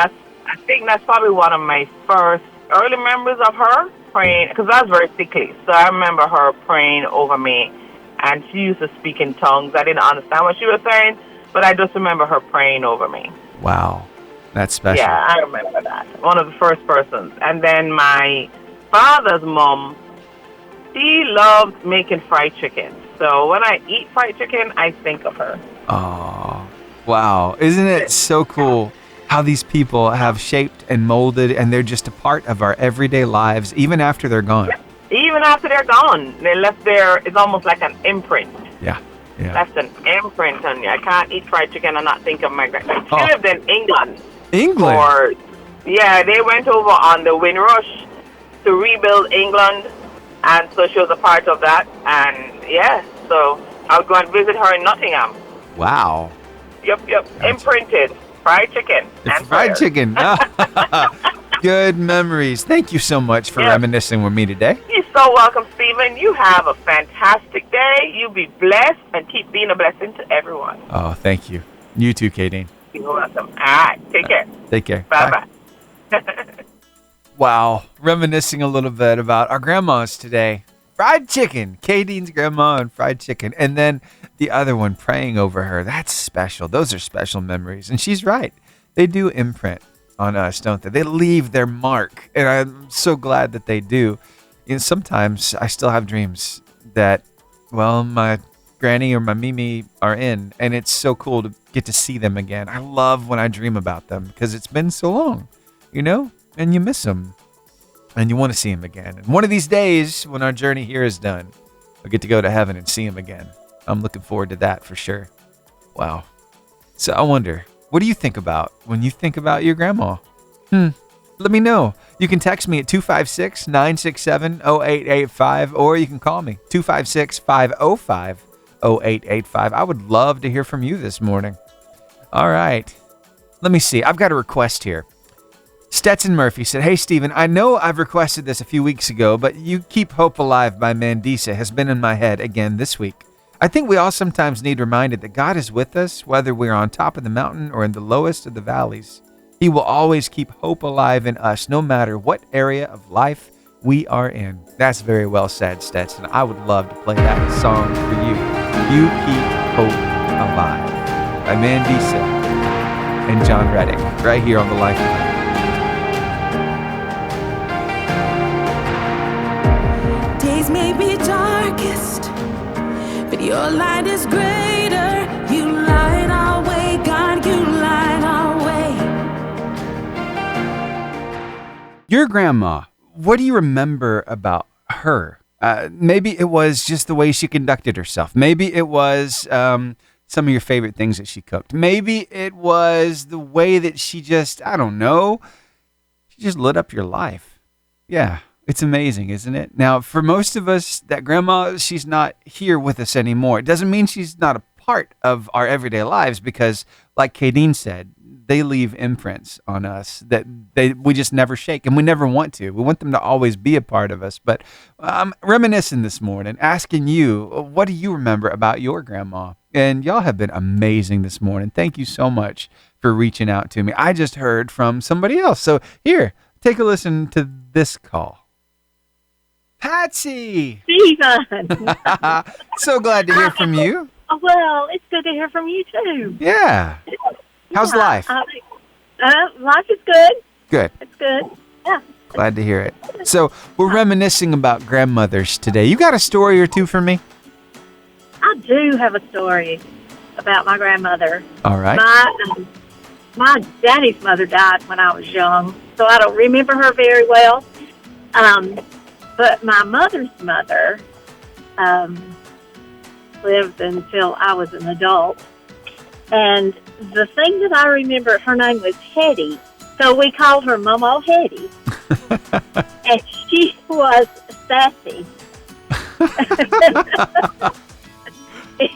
I think that's probably one of my first early memories of her praying, because I was very sickly. So I remember her praying over me, and she used to speak in tongues. I didn't understand what she was saying, but I just remember her praying over me.
Wow. That's special.
Yeah, I remember that. One of the first persons. And then my father's mom, she loved making fried chicken. So when I eat fried chicken, I think of her.
Oh, wow. Isn't it so cool how these people have shaped and molded, and they're just a part of our everyday lives, even after they're gone?
Even after they're gone, they left there, it's almost like an imprint.
Yeah. Yeah.
Left an imprint on you. I can't eat fried chicken and not think of my grandma. She
Oh.
lived in England.
England?
Yeah, they went over on the Windrush to rebuild England, and so she was a part of that. And yeah, so I'll go and visit her in Nottingham.
Wow.
Yep. Imprinted fried chicken.
It's
and
fried
prayers.
chicken. Good memories. Thank you so much for reminiscing with me today.
You're so welcome, Stephen. You have a fantastic day. You be blessed and keep being a blessing to everyone.
Oh, thank you. You too, Kadeen.
You're welcome. All right. Take care.
Take care.
Bye-bye.
Wow. Reminiscing a little bit about our grandmas today. Fried chicken. Kadeen's grandma and fried chicken. And then the other one praying over her. That's special. Those are special memories. And she's right. They do imprint on us, don't they? They leave their mark. And I'm so glad that they do. You know, sometimes I still have dreams that, well, my granny or my Mimi are in. And it's so cool to get to see them again. I love when I dream about them because it's been so long, you know? And you miss them. And you want to see him again. And one of these days, when our journey here is done, we'll get to go to heaven and see him again. I'm looking forward to that for sure. Wow. So I wonder, what do you think about when you think about your grandma? Let me know. You can text me at 256-967-0885, or you can call me, 256-505-0885. I would love to hear from you this morning. All right. Let me see. I've got a request here. Stetson Murphy said, "Hey, Stephen, I know I've requested this a few weeks ago, but You Keep Hope Alive by Mandisa has been in my head again this week. I think we all sometimes need reminded that God is with us, whether we're on top of the mountain or in the lowest of the valleys. He will always keep hope alive in us, no matter what area of life we are in." That's very well said, Stetson. I would love to play that song for you. You Keep Hope Alive by Mandisa and John Reddick, right here on The Life of Life.
Days may be darkest, but your light is greater. You light our way, God, you light our way.
Your grandma, what do you remember about her? Maybe it was just the way she conducted herself. Maybe it was some of your favorite things that she cooked. Maybe it was the way that she just, I don't know, she just lit up your life. Yeah, it's amazing, isn't it? Now, for most of us, that grandma, she's not here with us anymore. It doesn't mean she's not a part of our everyday lives because, like Kadeen said, they leave imprints on us that we just never shake, and we never want to. We want them to always be a part of us. But I'm reminiscing this morning, asking you, what do you remember about your grandma? And y'all have been amazing this morning. Thank you so much for reaching out to me. I just heard from somebody else. So here, take a listen to this call. Patsy!
Stephen!
So glad to hear from you.
Well, it's good to hear from you, too.
Yeah. How's life?
Life is good.
Good.
It's good. Yeah.
Glad to hear it. So we're reminiscing about grandmothers today. You got a story or two for me?
I do have a story about my grandmother.
All right.
My daddy's mother died when I was young, so I don't remember her very well. But my mother's mother lived until I was an adult. And the thing that I remember, her name was Hetty. So we called her Mama Hetty. And she was sassy.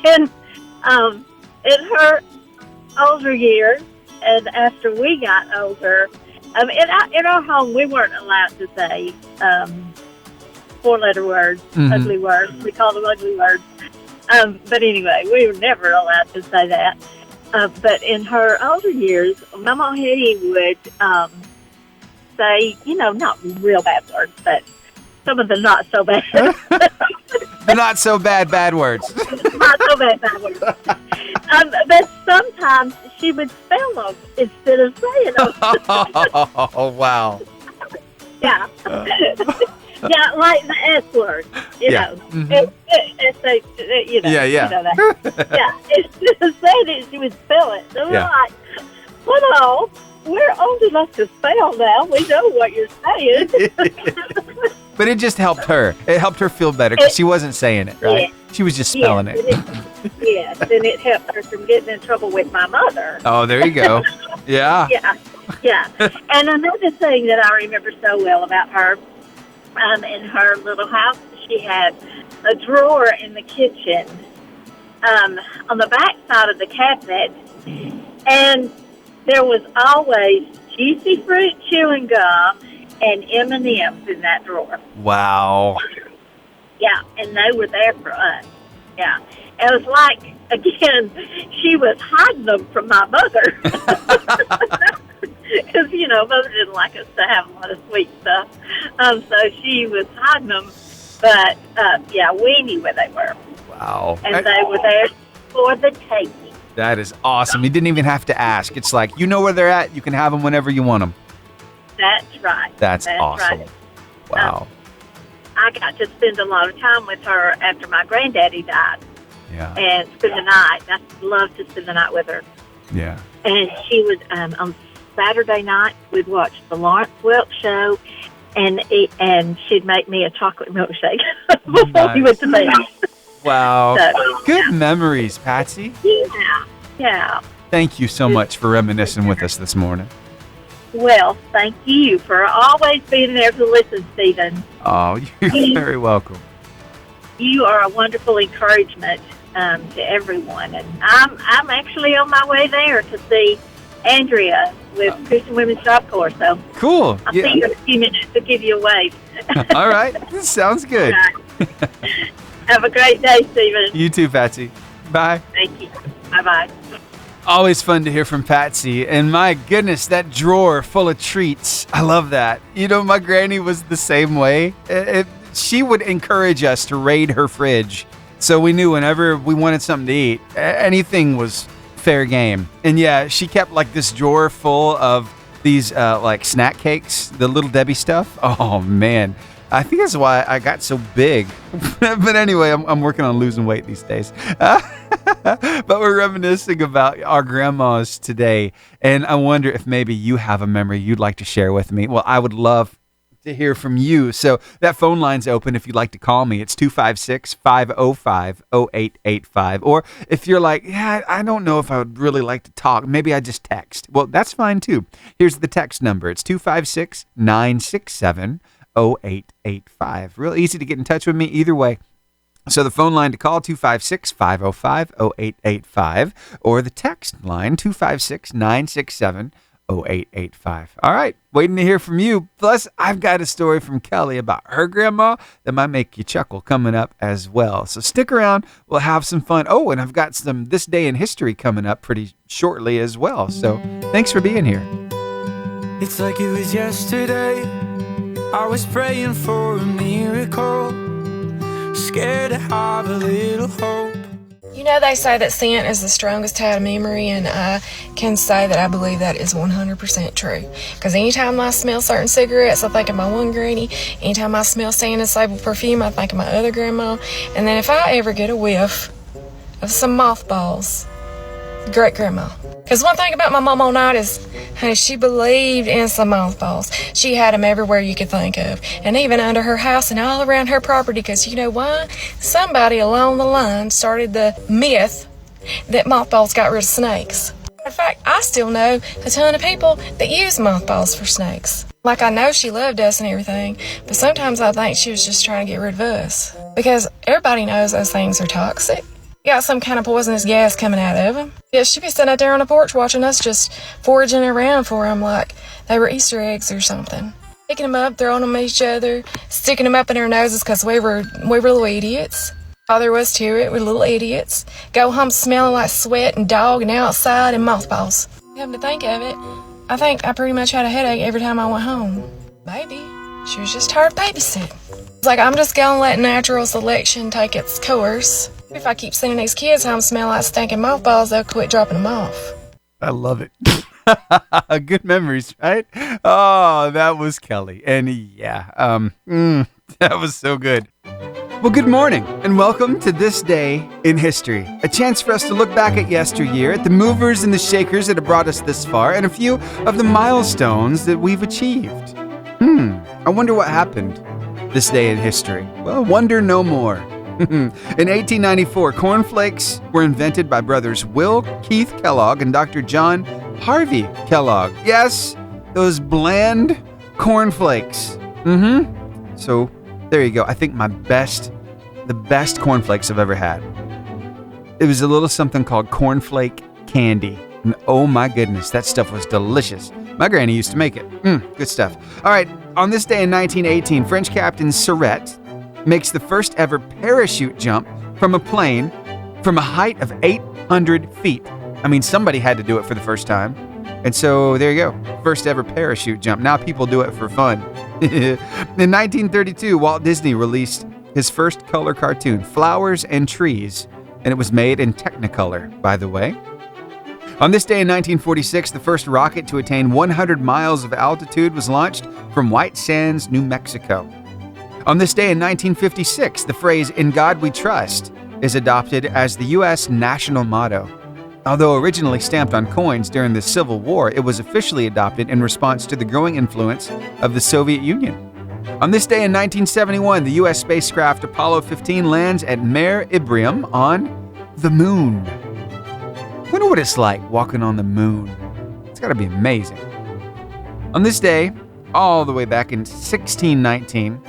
And in her older years, and after we got older, in our home, we weren't allowed to say four-letter words, ugly words. We called them ugly words. But anyway, we were never allowed to say that. But in her older years, Mama Hetty would say, not real bad words, but some of the not so bad.
The not so bad words.
Not so bad words. But sometimes she would spell them instead of saying them.
Oh, wow.
Yeah. Yeah, like the S word, you know.
Mm-hmm.
Yeah. You know that. Yeah, instead of saying it, she would spell it. So we're like, well, no, we're old enough to spell now. We know what you're saying.
But it just helped her. It helped her feel better because she wasn't saying it, right?
Yeah.
She was just spelling it.
Yes, and it helped her from getting in trouble with my mother.
Oh, there you go. Yeah.
Yeah. And another thing that I remember so well about her, in her little house, she had a drawer in the kitchen on the back side of the cabinet, and there was always juicy fruit chewing gum and M&M's in that drawer.
Wow.
Yeah, and they were there for us. Yeah. It was like, again, she was hiding them from my mother. Because, Mother didn't like us to have a lot of sweet stuff. So she was hiding them. But, we knew where they were.
Wow.
And they were there for the taking.
That is awesome. You didn't even have to ask. It's like, you know where they're at. You can have them whenever you want them.
That's right.
That's awesome.
Right.
Wow.
I got to spend a lot of time with her after my granddaddy died.
Yeah.
And spend the night. I loved to spend the night with her.
Yeah.
And she would, on Saturday night, we'd watch the Lawrence Welk show, and she'd make me a chocolate milkshake before we went to bed.
Wow.
So,
good memories, Patsy.
Yeah.
Thank you so much for reminiscing with us this morning.
Well, thank you for always being there to listen, Stephen.
Oh, you're very welcome.
You are a wonderful encouragement to everyone, and I'm actually on my way there to see Andrea with Christian Women's Job Corps. So
cool.
I'll see you in a few minutes to give you a wave.
All right, sounds good.
Have a great day, Stephen.
You too, Patsy. Bye.
Thank you. Bye-bye.
Always fun to hear from Patsy. And my goodness, that drawer full of treats. I love that. My granny was the same way. She would encourage us to raid her fridge. So we knew whenever we wanted something to eat, anything was fair game. And yeah, she kept like this drawer full of these like snack cakes, the Little Debbie stuff. Oh man. I think that's why I got so big. But anyway, I'm working on losing weight these days. But we're reminiscing about our grandmas today. And I wonder if maybe you have a memory you'd like to share with me. Well, I would love to hear from you. So that phone line's open if you'd like to call me. It's 256-505-0885. Or if you're like, I don't know if I would really like to talk. Maybe I just text. Well, that's fine too. Here's the text number. It's 256-967-0885. Real easy to get in touch with me either way. So the phone line to call, 256-505-0885, or the text line, 256-967-0885. All right, waiting to hear from you. Plus, I've got a story from Kelly about her grandma that might make you chuckle coming up as well. So stick around. We'll have some fun. Oh, and I've got some This Day in History coming up pretty shortly as well. So thanks for being here.
It's like it was yesterday. I was praying for a miracle, scared to have a little hope.
You know, they say that scent is the strongest tie to memory, and I can say that I believe that is 100% true. Because anytime I smell certain cigarettes, I think of my one granny. Anytime I smell Sand and Sable perfume, I think of my other grandma. And then if I ever get a whiff of some mothballs, great grandma. Because one thing about my mom all night is, honey, she believed in some mothballs. She had them everywhere you could think of, and even under her house and all around her property. Because you know why? Somebody along the line started the myth that mothballs got rid of snakes. In fact, I still know a ton of people that use mothballs for snakes. Like, I know she loved us and everything, but sometimes I think she was just trying to get rid of us. Because everybody knows those things are toxic. Got some kind of poisonous gas coming out of them. Yeah, she'd be sitting out there on the porch watching us just foraging around for them like they were Easter eggs or something. Picking them up, throwing them at each other, sticking them up in our noses because we were little idiots. All there was to it, we're little idiots. Go home smelling like sweat and dog and outside and mothballs. Come to think of it, I think I pretty much had a headache every time I went home. Maybe. She was just tired of babysitting. It's like, I'm just gonna let natural selection take its course. If I keep sending these kids home smell like stinking mothballs, they'll quit dropping them off.
I love it. Good memories, right? Oh, that was Kelly. And yeah, that was so good. Well, good morning and welcome to This Day in History. A chance for us to look back at yesteryear, at the movers and the shakers that have brought us this far, and a few of the milestones that we've achieved. I wonder what happened this day in history. Well, wonder no more. In 1894, cornflakes were invented by brothers Will Keith Kellogg and Dr. John Harvey Kellogg. Yes, those bland cornflakes. So there you go. I think the best cornflakes I've ever had. It was a little something called cornflake candy. And oh my goodness, that stuff was delicious. My granny used to make it. Good stuff. All right, on this day in 1918, French Captain Surette makes the first ever parachute jump from a plane from a height of 800 feet. I mean, somebody had to do it for the first time. And so there you go. First ever parachute jump. Now people do it for fun. In 1932, Walt Disney released his first color cartoon, Flowers and Trees, and it was made in Technicolor, by the way. On this day in 1946, the first rocket to attain 100 miles of altitude was launched from White Sands, New Mexico. On this day in 1956, the phrase, "In God We Trust," is adopted as the U.S. national motto. Although originally stamped on coins during the Civil War, it was officially adopted in response to the growing influence of the Soviet Union. On this day in 1971, the U.S. spacecraft Apollo 15 lands at Mare Imbrium on the moon. I wonder what it's like walking on the moon. It's got to be amazing. On this day, all the way back in 1619,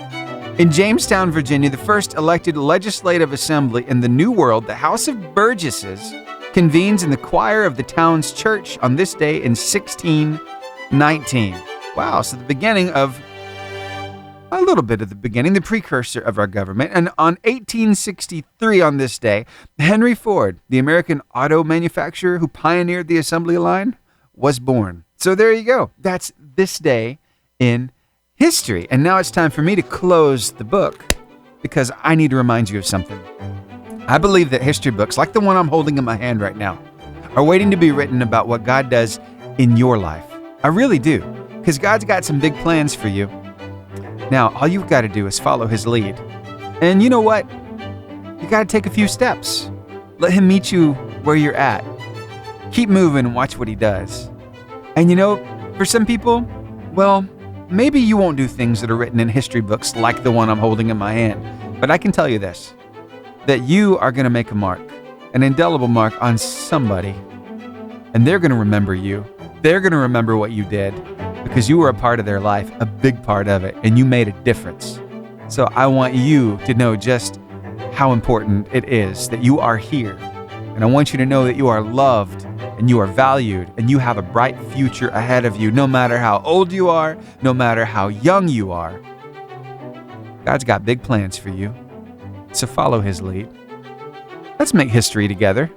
in Jamestown, Virginia, the first elected legislative assembly in the New World, the House of Burgesses, convenes in the choir of the town's church on this day in 1619. Wow, so the beginning of, a little bit of the beginning, the precursor of our government. And on 1863 on this day, Henry Ford, the American auto manufacturer who pioneered the assembly line, was born. So there you go. That's this day in history. And now it's time for me to close the book because I need to remind you of something. I believe that history books, like the one I'm holding in my hand right now, are waiting to be written about what God does in your life. I really do, because God's got some big plans for you. Now, all you've got to do is follow His lead. And you know what? You got to take a few steps. Let Him meet you where you're at. Keep moving and watch what He does. And you know, for some people, well, maybe you won't do things that are written in history books like the one I'm holding in my hand. But I can tell you this, that you are going to make a mark, an indelible mark on somebody. And they're going to remember you. They're going to remember what you did because you were a part of their life, a big part of it, and you made a difference. So I want you to know just how important it is that you are here. And I want you to know that you are loved and you are valued and you have a bright future ahead of you, no matter how old you are, no matter how young you are. God's got big plans for you, so follow his lead. Let's make history together.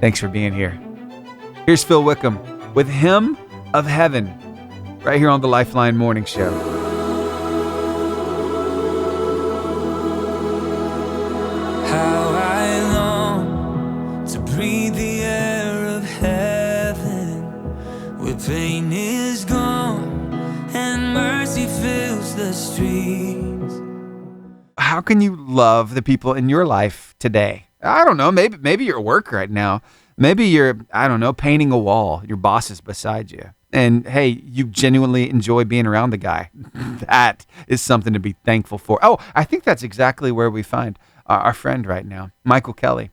Thanks for being here. Here's Phil Wickham with Hymn of Heaven, right here on the Lifeline Morning Show.
How I long to breathe the air of heaven, where pain is gone and mercy fills the streets.
How can you love the people in your life today? I don't know. Maybe you're at work right now. Maybe you're, painting a wall. Your boss is beside you. And hey, you genuinely enjoy being around the guy. That is something to be thankful for. Oh, I think that's exactly where we find our friend right now, Michael Kelly.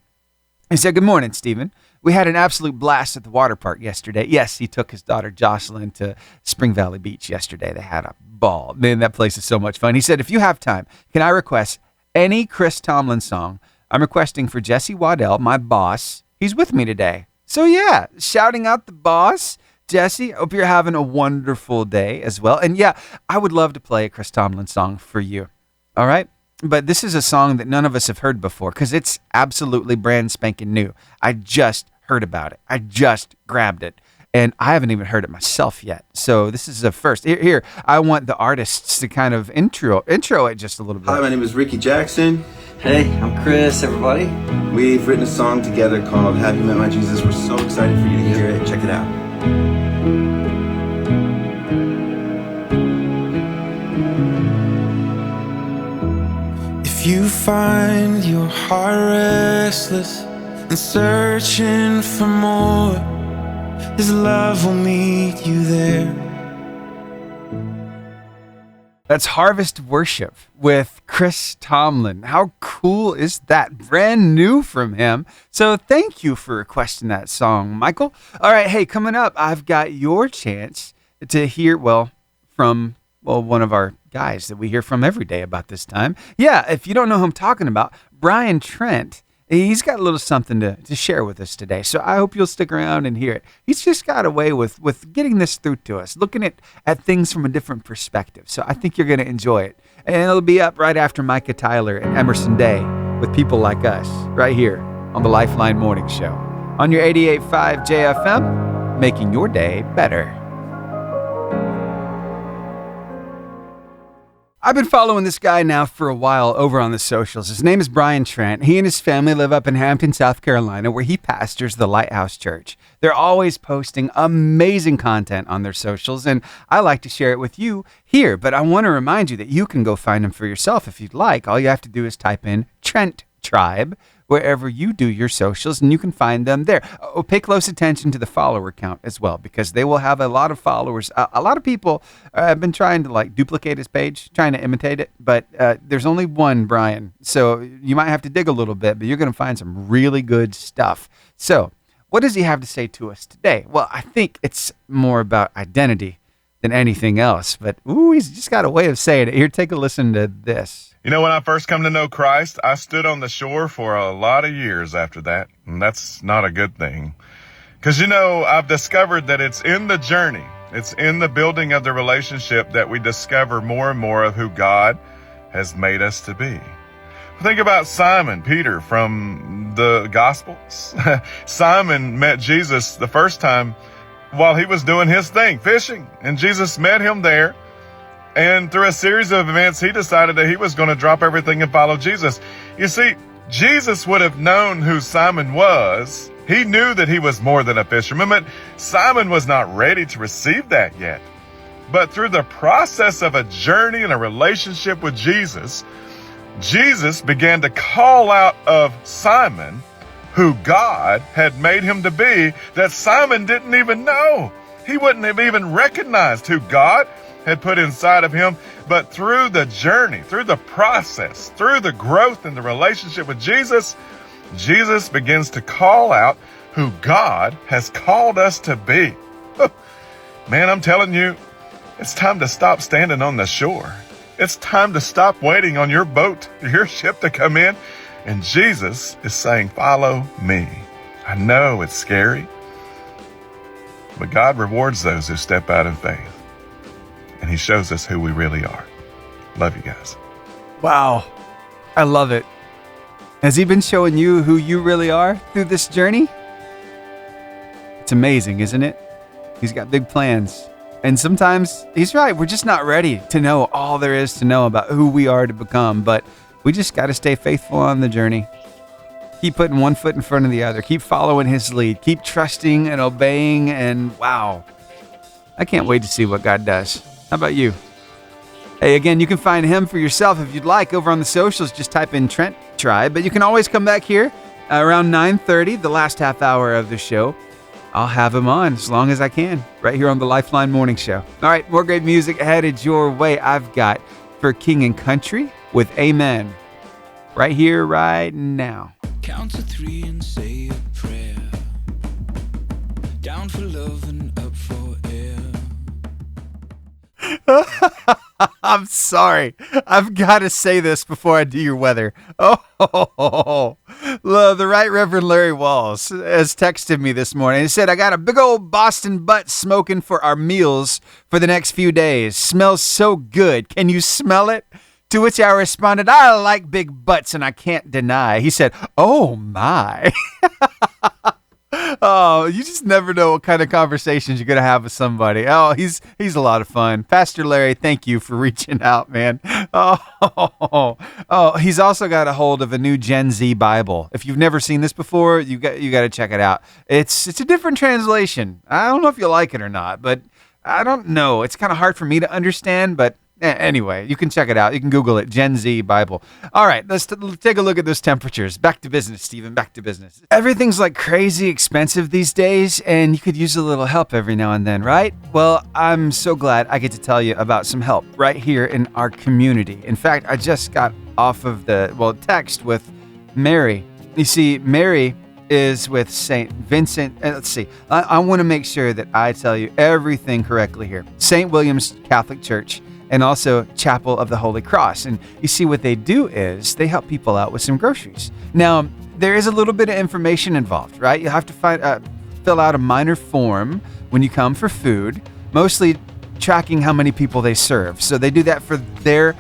He said, "Good morning, Stephen. We had an absolute blast at the water park yesterday." Yes, he took his daughter Jocelyn to Spring Valley Beach yesterday. They had a ball. Man, that place is so much fun. He said, "If you have time, can I request any Chris Tomlin song? I'm requesting for Jesse Waddell, my boss. He's with me today." So yeah, shouting out the boss. Jesse, hope you're having a wonderful day as well. And yeah, I would love to play a Chris Tomlin song for you. All right? But this is a song that none of us have heard before because it's absolutely brand spanking new. I just heard about it. I just grabbed it. And I haven't even heard it myself yet. So this is a first. Here, I want the artists to kind of intro it just a little bit.
Hi, my name is Ricky Jackson. Hey, I'm Chris, everybody. We've written a song together called Have You Met My Jesus. We're so excited for you to hear it. Check it out.
If you find your heart restless and searching for more, His love will meet you there.
That's Harvest Worship with Chris Tomlin. How cool is that? Brand new from him. So thank you for requesting that song, Michael. All right, hey, coming up, I've got your chance to hear, from one of our guys that we hear from every day about this time. Yeah, if you don't know who I'm talking about, Brian Trent. He's got a little something to share with us today, so I hope you'll stick around and hear it. He's just got a way with getting this through to us, looking at things from a different perspective, so I think you're going to enjoy it. And it'll be up right after Micah Tyler and Emerson Day with People Like Us, right here on the Lifeline Morning Show. On your 88.5 JFM, making your day better. I've been following this guy now for a while over on the socials. His name is Brian Trent. He and his family live up in Hampton, South Carolina, where he pastors the Lighthouse Church. They're always posting amazing content on their socials, and I like to share it with you here. But I want to remind you that you can go find him for yourself if you'd like. All you have to do is type in Trent Tribe wherever you do your socials, and you can find them there. Oh, pay close attention to the follower count as well, because they will have a lot of followers. A lot of people have been trying to duplicate his page, trying to imitate it, but there's only one Brian, so you might have to dig a little bit, but you're going to find some really good stuff. So what does he have to say to us today? Well, I think it's more about identity than anything else, but he's just got a way of saying it. Here, take a listen to this.
You know, when I first come to know Christ, I stood on the shore for a lot of years after that, and that's not a good thing. Because, I've discovered that it's in the journey, it's in the building of the relationship that we discover more and more of who God has made us to be. Think about Simon Peter from the Gospels. Simon met Jesus the first time while he was doing his thing, fishing, and Jesus met him there. And through a series of events, he decided that he was going to drop everything and follow Jesus. You see, Jesus would have known who Simon was. He knew that he was more than a fisherman, but Simon was not ready to receive that yet. But through the process of a journey and a relationship with Jesus, Jesus began to call out of Simon who God had made him to be that Simon didn't even know. He wouldn't have even recognized who God had put inside of him. But through the journey, through the process, through the growth in the relationship with Jesus, Jesus begins to call out who God has called us to be. Man, I'm telling you, it's time to stop standing on the shore It's time to stop waiting on your boat, your ship to come in. And Jesus is saying, follow me. I know it's scary, but God rewards those who step out in faith. And he shows us who we really are. Love you guys.
Wow. I love it. Has he been showing you who you really are through this journey? It's amazing, isn't it? He's got big plans. And sometimes he's right. We're just not ready to know all there is to know about who we are to become. But we just got to stay faithful on the journey. Keep putting one foot in front of the other. Keep following his lead. Keep trusting and obeying. And wow, I can't wait to see what God does. How about you? Hey, again, you can find him for yourself if you'd like over on the socials. Just type in Trent Tribe. But you can always come back here around 9:30, the last half hour of the show. I'll have him on as long as I can, right here on the Lifeline Morning Show. All right, more great music headed your way. I've got For King and Country with Amen right here, right now.
Count to 3 and say a prayer. Down for love and up for air.
I'm sorry. I've got to say this before I do your weather. Oh, the Right Reverend Larry Walls has texted me this morning. He said, I got a big old Boston butt smoking for our meals for the next few days. Smells so good. Can you smell it? To which I responded, I like big butts and I can't deny. He said, oh my. Oh, you just never know what kind of conversations you're going to have with somebody. Oh, he's a lot of fun. Pastor Larry, thank you for reaching out, man. Oh, he's also got a hold of a new Gen Z Bible. If you've never seen this before, you got to check it out. It's a different translation. I don't know if you like it or not, but I don't know. It's kind of hard for me to understand, but anyway, you can check it out. You can Google it, Gen Z Bible. All right, let's take a look at those temperatures. Back to business, Stephen, back to business. Everything's like crazy expensive these days, and you could use a little help every now and then, right? Well, I'm so glad I get to tell you about some help right here in our community. In fact, I just got off of text with Mary. You see, Mary is with St. Vincent. Let's see. I want to make sure that I tell you everything correctly here. St. William's Catholic Church, and also Chapel of the Holy Cross. And you see, what they do is they help people out with some groceries. Now, there is a little bit of information involved, right? You have to fill out a minor form when you come for food, mostly tracking how many people they serve. So they do that for their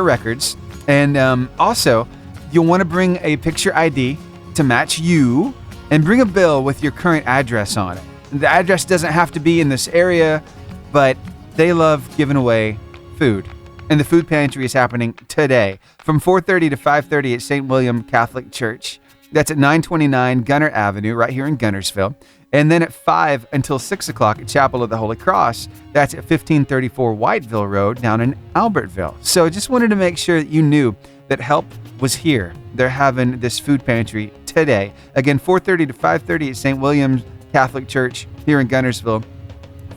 records. And also, you'll want to bring a picture ID to match you, and bring a bill with your current address on it. The address doesn't have to be in this area, but they love giving away food. And the food pantry is happening today from 4:30 to 5:30 at St. William Catholic Church. That's at 929 Gunner Avenue, right here in Gunnersville. And then at 5 until 6 o'clock at Chapel of the Holy Cross. That's at 1534 Whiteville Road down in Albertville. So just wanted to make sure that you knew that help was here. They're having this food pantry today. Again, 4:30 to 5:30 at St. William's Catholic Church here in Gunnersville.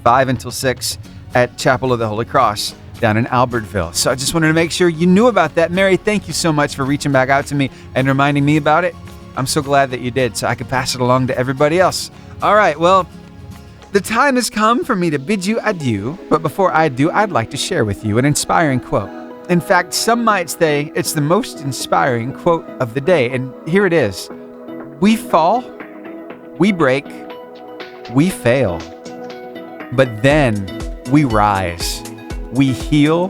5 until 6 at Chapel of the Holy Cross down in Albertville. So I just wanted to make sure you knew about that. Mary, thank you so much for reaching back out to me and reminding me about it. I'm so glad that you did, so I could pass it along to everybody else. All right, well, the time has come for me to bid you adieu. But before I do, I'd like to share with you an inspiring quote. In fact, some might say it's the most inspiring quote of the day. And here it is. We fall, we break, we fail, but then we rise, we heal,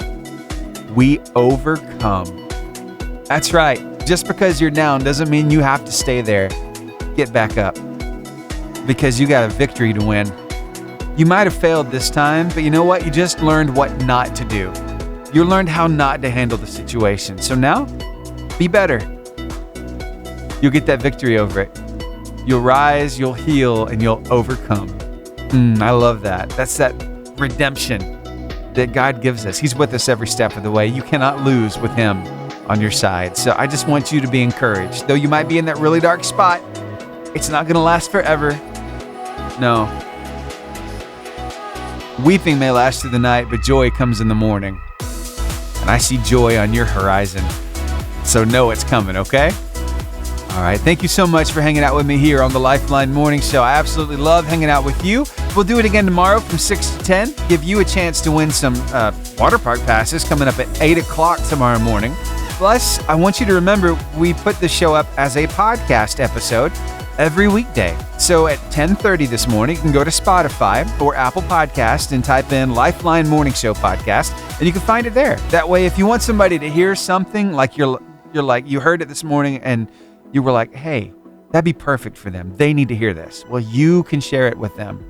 we overcome. That's right. Just because you're down doesn't mean you have to stay there. Get back up, because you got a victory to win. You might have failed this time, but you know what? You just learned what not to do. You learned how not to handle the situation. So now, be better. You'll get that victory over it. You'll rise, you'll heal, and you'll overcome. I love that. That's that redemption that God gives us. He's with us every step of the way. You cannot lose with Him on your side. So I just want you to be encouraged. Though you might be in that really dark spot, it's not going to last forever. No. Weeping may last through the night, but joy comes in the morning. And I see joy on your horizon. So know it's coming, okay? All right. Thank you so much for hanging out with me here on the Lifeline Morning Show. I absolutely love hanging out with you. We'll do it again tomorrow from 6 to 10. Give you a chance to win some water park passes coming up at 8 o'clock tomorrow morning. Plus, I want you to remember we put the show up as a podcast episode every weekday. So at 10:30 this morning, you can go to Spotify or Apple Podcast and type in Lifeline Morning Show Podcast, and you can find it there. That way, if you want somebody to hear something like you heard it this morning and you were like, hey, that'd be perfect for them. They need to hear this. Well, you can share it with them.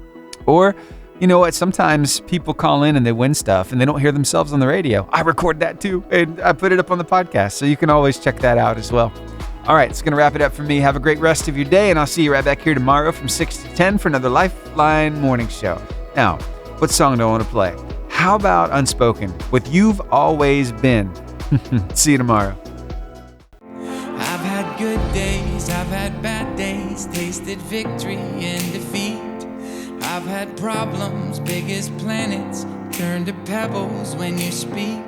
Or, you know what? Sometimes people call in and they win stuff and they don't hear themselves on the radio. I record that too, and I put it up on the podcast. So you can always check that out as well. All right, it's going to wrap it up for me. Have a great rest of your day, and I'll see you right back here tomorrow from 6 to 10 for another Lifeline Morning Show. Now, what song do I want to play? How about Unspoken with You've Always Been? See you tomorrow.
I've had good days, I've had bad days, tasted victory and defeat. I've had problems big as planets, turn to pebbles when you speak.